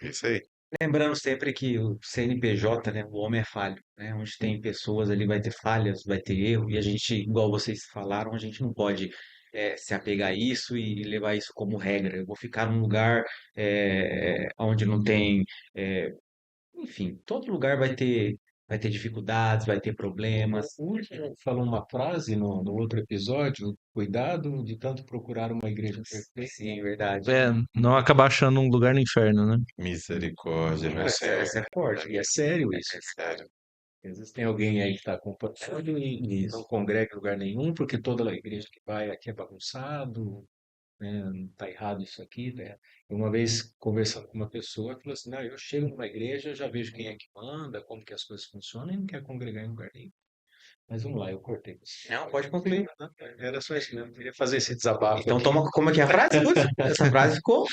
Isso aí. Lembrando sempre que o CNPJ, né, o homem é falho, né? Onde tem pessoas ali vai ter falhas, vai ter erro, e a gente, igual vocês falaram, a gente não pode se apegar a isso e levar isso como regra. Eu vou ficar num lugar onde não tem, é, enfim, todo lugar vai ter dificuldades, vai ter problemas. O falou uma frase no outro episódio: cuidado de tanto procurar uma igreja perfeita. Sim, verdade. Não acabar achando um lugar no inferno, né? Misericórdia, meu Senhor. Essa é forte. E é sério isso. É sério. Às vezes tem alguém aí que está acompanhando e não congrega em lugar nenhum, porque toda a igreja que vai aqui é bagunçado, né? Tá errado isso aqui, né? E uma vez conversando com uma pessoa, falou assim: não, eu chego numa igreja, já vejo quem é que manda, como que as coisas funcionam, e não quer congregar em lugar nenhum. Mas vamos lá, eu cortei você. Não, pode concluir. Era só isso mesmo, eu queria fazer esse desabafo Então aqui. toma, como é que é a frase? Hudson? Essa frase ficou.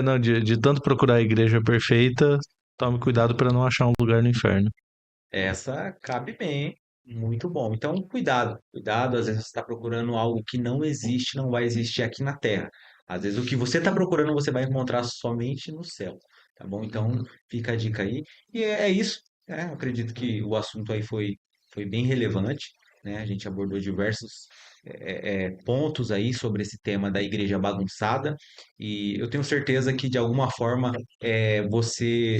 Não, de tanto procurar a igreja perfeita, tome cuidado para não achar um lugar no inferno. Essa cabe bem, muito bom. Então, cuidado, cuidado. Às vezes você está procurando algo que não existe, não vai existir aqui na Terra. Às vezes o que você está procurando você vai encontrar somente no céu, tá bom? Então, fica a dica aí. E é isso, né? Eu acredito que o assunto aí foi bem relevante, né? A gente abordou diversos pontos aí sobre esse tema da igreja bagunçada e eu tenho certeza que de alguma forma você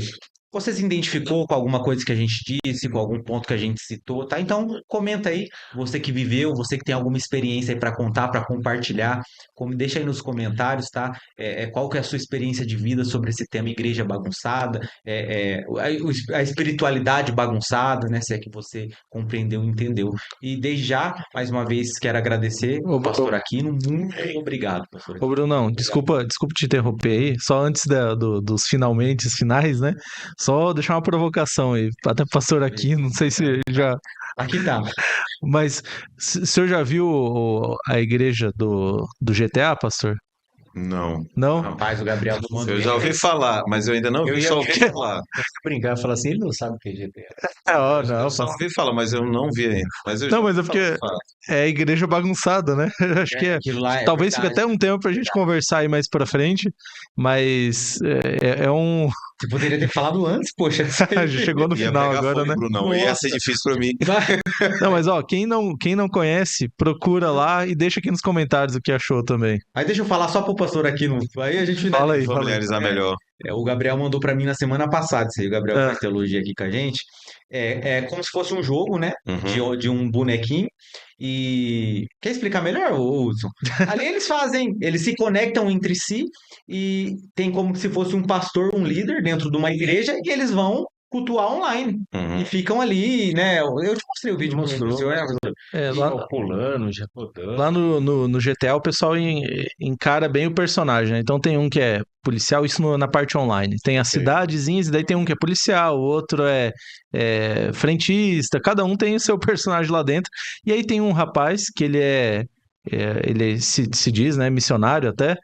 se identificou com alguma coisa que a gente disse, com algum ponto que a gente citou, tá? Então, comenta aí, você que viveu, você que tem alguma experiência aí para contar, para compartilhar, deixa aí nos comentários, tá? Qual que é a sua experiência de vida sobre esse tema igreja bagunçada, a espiritualidade bagunçada, né? Se é que você compreendeu, entendeu. E desde já, mais uma vez, quero agradecer ao pastor Aquino, muito obrigado, pastor. Ô, Brunão, desculpa te interromper aí, só antes dos finais, né? Só deixar uma provocação aí, até pro pastor aqui, não sei se já... Aqui tá. Mas o senhor já viu a igreja do GTA, pastor? Não. Não? Rapaz, o Gabriel do Mundo. Eu já ouvi falar, mas eu ainda não vi, só ouvi falar. Brincar, falar assim, ele não sabe o que é GTA. Não, Eu só ouvi falar, mas eu não vi ainda. Mas eu Não, já mas é ouvi porque falar. é a igreja bagunçada, né? Eu acho que Aquilo lá é talvez fique verdade. até um tempo pra gente conversar aí mais pra frente, mas é um... Você poderia ter falado antes, poxa. Já chegou no Ia final pegar agora, fogo, né? Brunão. Ia ser difícil pra mim. Não, mas ó, quem não conhece, procura lá e deixa aqui nos comentários o que achou também. Aí deixa eu falar só pro pastor aqui, aí a gente Fala aí, Familiarizar melhor. O Gabriel mandou para mim na semana passada, isso aí, o Gabriel que Ah, faz teologia aqui com a gente. É como se fosse um jogo, né? Uhum. De um bonequinho. E quer explicar melhor, Hudson? Ali eles se conectam entre si e tem como se fosse um pastor, um líder dentro de uma igreja e eles vão cultuar online. E Uhum. ficam ali, né? Eu te mostrei o vídeo por exemplo, Mostrou, é, E, lá, pessoal pulando, já rodando. lá no GTA o pessoal encara bem o personagem, né? Então tem um que é policial, isso na parte online. Tem as Ok. cidadezinhas, e daí tem um que é policial, o outro é frentista, cada um tem o seu personagem lá dentro. E aí tem um rapaz que ele se diz, né, missionário até,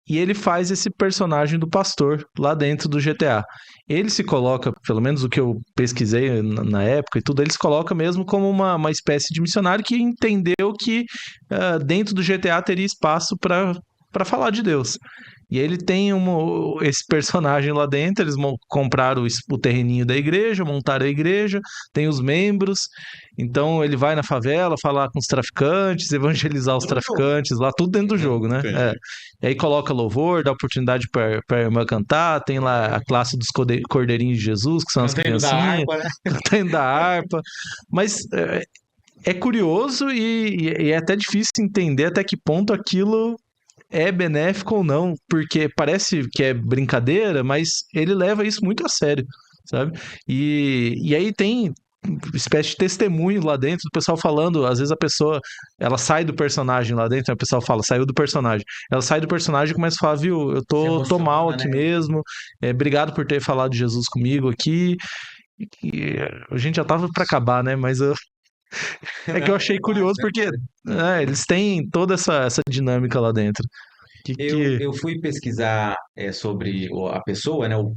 e ele faz esse personagem do pastor lá dentro do GTA. Ele se coloca, pelo menos o que eu pesquisei na época e tudo, ele se coloca mesmo como uma espécie de missionário que entendeu que dentro do GTA teria espaço para falar de Deus. E ele tem esse personagem lá dentro, eles compraram o terreninho da igreja, montaram a igreja, tem os membros, então ele vai na favela falar com os traficantes, evangelizar os no jogo. traficantes lá, tudo dentro do jogo, né? Entendi. E aí coloca louvor, dá oportunidade para a irmã cantar, tem lá a classe dos cordeirinhos de Jesus, que são as Cantando da criancinhas, harpa, né? cantando da harpa, mas é curioso e é até difícil entender até que ponto aquilo é benéfico ou não, porque parece que é brincadeira, mas ele leva isso muito a sério, sabe? E aí tem espécie de testemunho lá dentro, do pessoal falando, às vezes a pessoa, ela sai do personagem lá dentro, né, o pessoal fala, saiu do personagem. Ela sai do personagem e começa a falar, viu, eu Se tô mal emociona, aqui né? mesmo, obrigado por ter falado de Jesus comigo aqui. E a gente já tava pra acabar, né? Mas é que eu achei curioso porque eles têm toda essa dinâmica lá dentro. Que... Eu fui pesquisar sobre a pessoa, né, o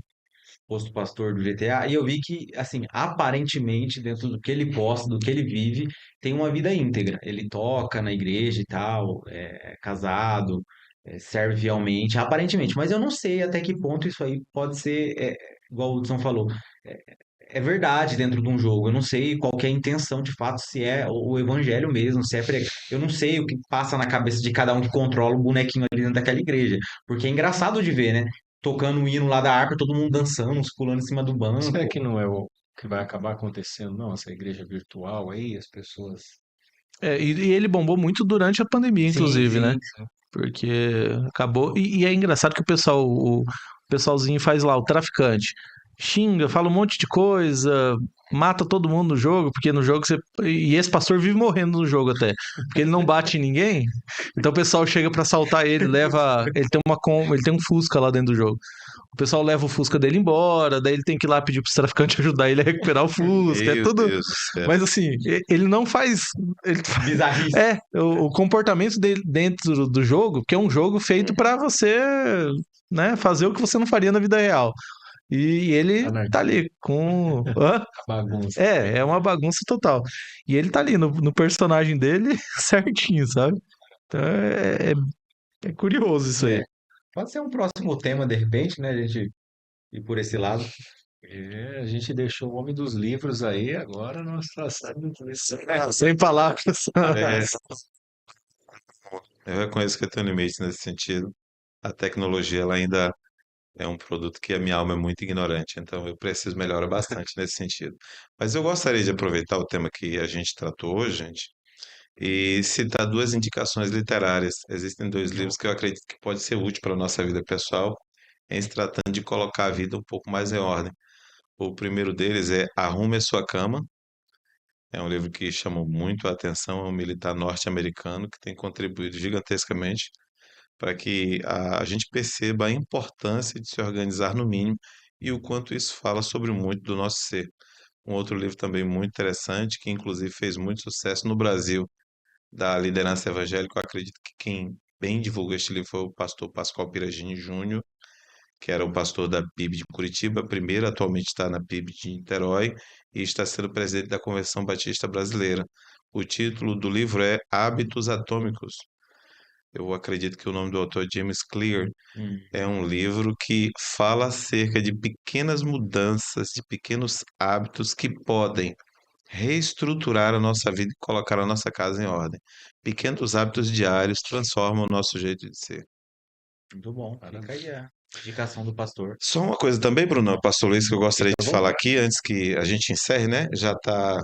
posto pastor do GTA, e eu vi que, assim, aparentemente, dentro do que ele posta, do que ele vive, tem uma vida íntegra. Ele toca na igreja e tal, é casado, serve fielmente, aparentemente. Mas eu não sei até que ponto isso aí pode ser, igual o Hudson falou, é, é verdade dentro de um jogo. Eu não sei qual que é a intenção de fato, se é o evangelho mesmo, se é pregar. Eu não sei o que passa na cabeça de cada um que controla o bonequinho ali dentro daquela igreja. Porque é engraçado de ver, né? Tocando o hino lá da harpa, todo mundo dançando, uns pulando em cima do Será banco. que não é o que vai acabar acontecendo, não? Essa igreja virtual aí, as pessoas. e ele bombou muito durante a pandemia, Sim, inclusive, né? sim. Porque acabou. E é engraçado que o pessoalzinho faz lá, o traficante. Xinga, fala um monte de coisa, mata todo mundo no jogo, porque no jogo você. E esse pastor vive morrendo no jogo até. Porque ele não bate em ninguém. Então o pessoal chega pra assaltar ele, leva. Ele tem um Fusca lá dentro do jogo. O pessoal leva o Fusca dele embora, daí ele tem que ir lá pedir pros traficantes ajudar ele a recuperar o Fusca. É Meu tudo. Deus do céu. Mas assim, ele não faz. Ele Bizarrice. o comportamento dele dentro do jogo, que é um jogo feito pra você, né, fazer o que você não faria na vida real. E ele tá Anarquia, ali com. Hã? bagunça. É uma bagunça total. E ele tá ali no personagem dele certinho, sabe? Então é curioso isso aí. É. Pode ser um próximo tema, de repente, né? A gente ir por esse lado. A gente deixou o homem dos livros aí, agora nós traçamos isso. Sem palavras. É, eu reconheço que eu tenho limites nesse sentido. A tecnologia, ela ainda é um produto que a minha alma é muito ignorante, então eu preciso melhorar bastante nesse sentido. Mas eu gostaria de aproveitar o tema que a gente tratou hoje, gente, e citar duas indicações literárias. Existem dois livros que eu acredito que pode ser útil para a nossa vida pessoal, em se tratando de colocar a vida um pouco mais em ordem. O primeiro deles é Arrume a Sua Cama. É um livro que chamou muito a atenção, é um militar norte-americano que tem contribuído gigantescamente para que a gente perceba a importância de se organizar no mínimo e o quanto isso fala sobre muito do nosso ser. Um outro livro também muito interessante, que inclusive fez muito sucesso no Brasil, da liderança evangélica. Eu acredito que quem bem divulgou este livro foi o pastor Pascoal Piragini Júnior, que era o pastor da PIB de Curitiba, primeiro, atualmente está na PIB de Niterói e está sendo presidente da Convenção Batista Brasileira. O título do livro é Hábitos Atômicos. Eu acredito que o nome do autor é James Clear. Hum. É um livro que fala acerca de pequenas mudanças, de pequenos hábitos que podem reestruturar a nossa vida e colocar a nossa casa em ordem. Pequenos hábitos diários transformam o nosso jeito de ser. Muito bom. Fica aí. Indicação do pastor. Só uma coisa também, Bruno, pastor Luiz, que eu gostaria de falar aqui antes que a gente encerre, né? Já está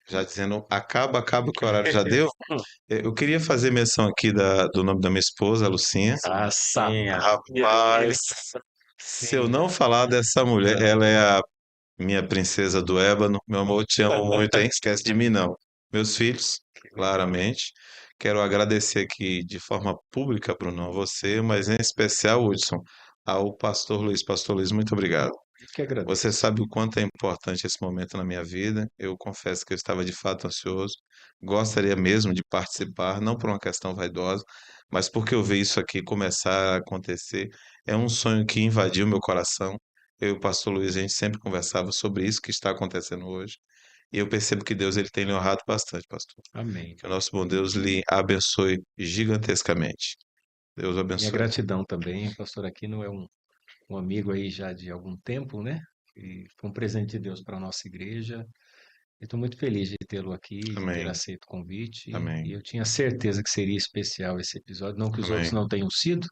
já dizendo acaba, que o horário já deu. Eu queria fazer menção aqui do nome da minha esposa, a Lucinha. Sim, Rapaz, se eu não falar dessa mulher, ela é a minha princesa do ébano. Meu amor, eu te amo muito, hein? Esquece de mim, não. Meus filhos, claramente. Quero agradecer aqui de forma pública, Bruno, a você, mas em especial, Hudson, ao pastor Luiz. Pastor Luiz, muito obrigado. Que agradeço. Você sabe o quanto é importante esse momento na minha vida. Eu confesso que eu estava de fato ansioso. Gostaria mesmo de participar, não por uma questão vaidosa, mas porque eu ver isso aqui começar a acontecer. É um sonho que invadiu meu coração. Eu e o pastor Luiz, a gente sempre conversava sobre isso que está acontecendo hoje. E eu percebo que Deus ele tem lhe honrado bastante, pastor. Amém. Que o nosso bom Deus lhe abençoe gigantescamente. Deus Minha abençoe. gratidão também. O pastor Aquino é um amigo aí já de algum tempo, né? E foi um presente de Deus para a nossa igreja. Eu estou muito feliz de tê-lo aqui, de ter Amém. aceito o convite. Amém. E eu tinha certeza que seria especial esse episódio. Não que os outros Amém. não tenham sido,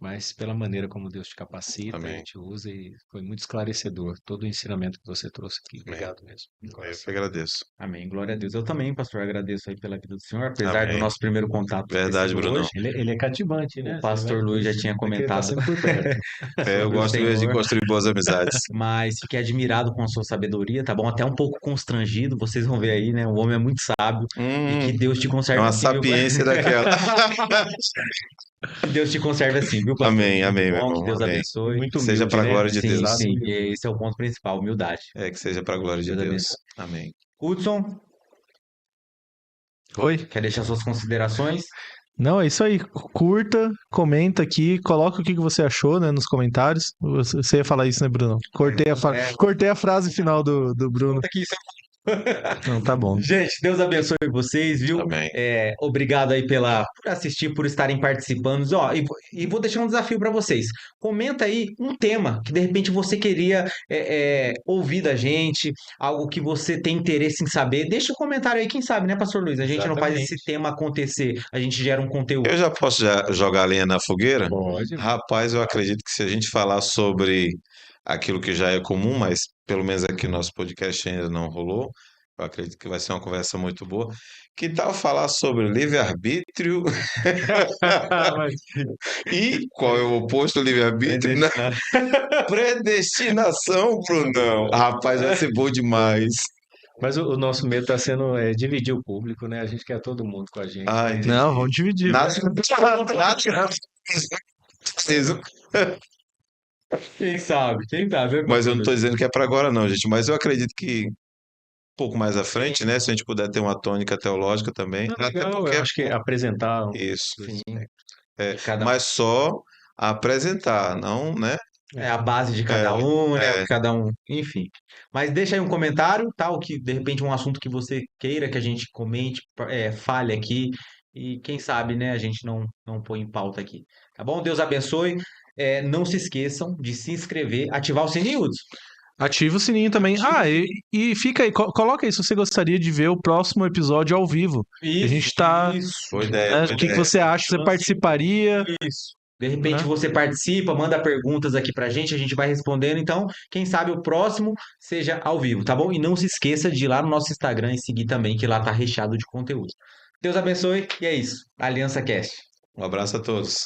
mas pela maneira como Deus te capacita Amém. e te usa, e foi muito esclarecedor todo o ensinamento que você trouxe aqui. Amém. Obrigado mesmo. de Eu coração. que agradeço. Amém. Glória a Deus. Eu também, pastor, agradeço aí pela vida do senhor, apesar do Amém. nosso primeiro contato ter Verdade, sido Bruno. hoje. Ele é cativante, né? O pastor Luiz já tinha Vai querer comentado estar sempre por perto. Eu sobre o gosto mesmo de Senhor, construir boas amizades. mas fiquei admirado com a sua sabedoria, tá bom? Até um pouco constrangido, vocês vão ver aí, né? O homem é muito sábio e que Deus te É conserve uma assim, viu? sapiência daquela. Que Deus te conserve assim, viu, pastor? Amém, Muito amém, meu bom, que irmão. Deus Amém. abençoe. Muito Que seja humilde, para a né? glória de Sim, Deus. sim, esse é o ponto principal, humildade. É, que seja para a glória de Deus Deus. abençoe. Amém. Hudson, Oi? quer deixar suas considerações? Não, é isso aí. Curta, comenta aqui, coloca o que você achou, né, nos comentários. Você ia falar isso, né, Bruno? Cortei a frase final do Bruno. Aqui, Não, tá bom. gente, Deus abençoe vocês, viu? Amém. Obrigado aí por assistir, por estarem participando. Ó, e vou deixar um desafio para vocês. Comenta aí um tema que de repente você queria ouvir da gente, algo que você tem interesse em saber. Deixa um comentário aí, quem sabe, né, Pastor Luiz? A gente não faz esse tema acontecer, a gente gera um conteúdo. Eu já posso jogar a lenha na fogueira? Pode. Rapaz, eu acredito que se a gente falar sobre aquilo que já é comum, mas pelo menos aqui no nosso podcast ainda não rolou, eu acredito que vai ser uma conversa muito boa. Que tal falar sobre livre-arbítrio e qual é o oposto do livre-arbítrio? Predestinação, Brunão. Rapaz, vai ser bom demais. Mas o nosso medo está sendo dividir o público, né? A gente quer todo mundo com a gente. Ai, mas- Não, vamos dividir. Nada. Quem sabe, né, Mas eu Pastor não estou Luiz? dizendo que é para agora, não, gente. Mas eu acredito que um pouco mais à frente, né? Se a gente puder ter uma tônica teológica também. Não, Até legal, porque eu acho que apresentar isso. Sim, É, de cada mas só apresentar, não, né? É a base de cada um, né? O que cada um, enfim. Mas deixa aí um comentário, tal, que de repente um assunto que você queira que a gente comente, fale aqui, e quem sabe, né, a gente não põe em pauta aqui. Tá bom? Deus abençoe. Não se esqueçam de se inscrever, ativar o sininho, Hudson. Ativa o sininho também. Ah, e fica aí, coloca aí se você gostaria de ver o próximo episódio ao vivo. A gente tá. Isso. Boa ideia, Né, boa o que ideia. você acha? Você participaria? Isso. De repente Né? você participa, manda perguntas aqui pra gente, a gente vai respondendo. Então, quem sabe o próximo seja ao vivo, tá bom? E não se esqueça de ir lá no nosso Instagram e seguir também, que lá tá recheado de conteúdo. Deus abençoe e é isso. Aliança Cast. Um abraço a todos.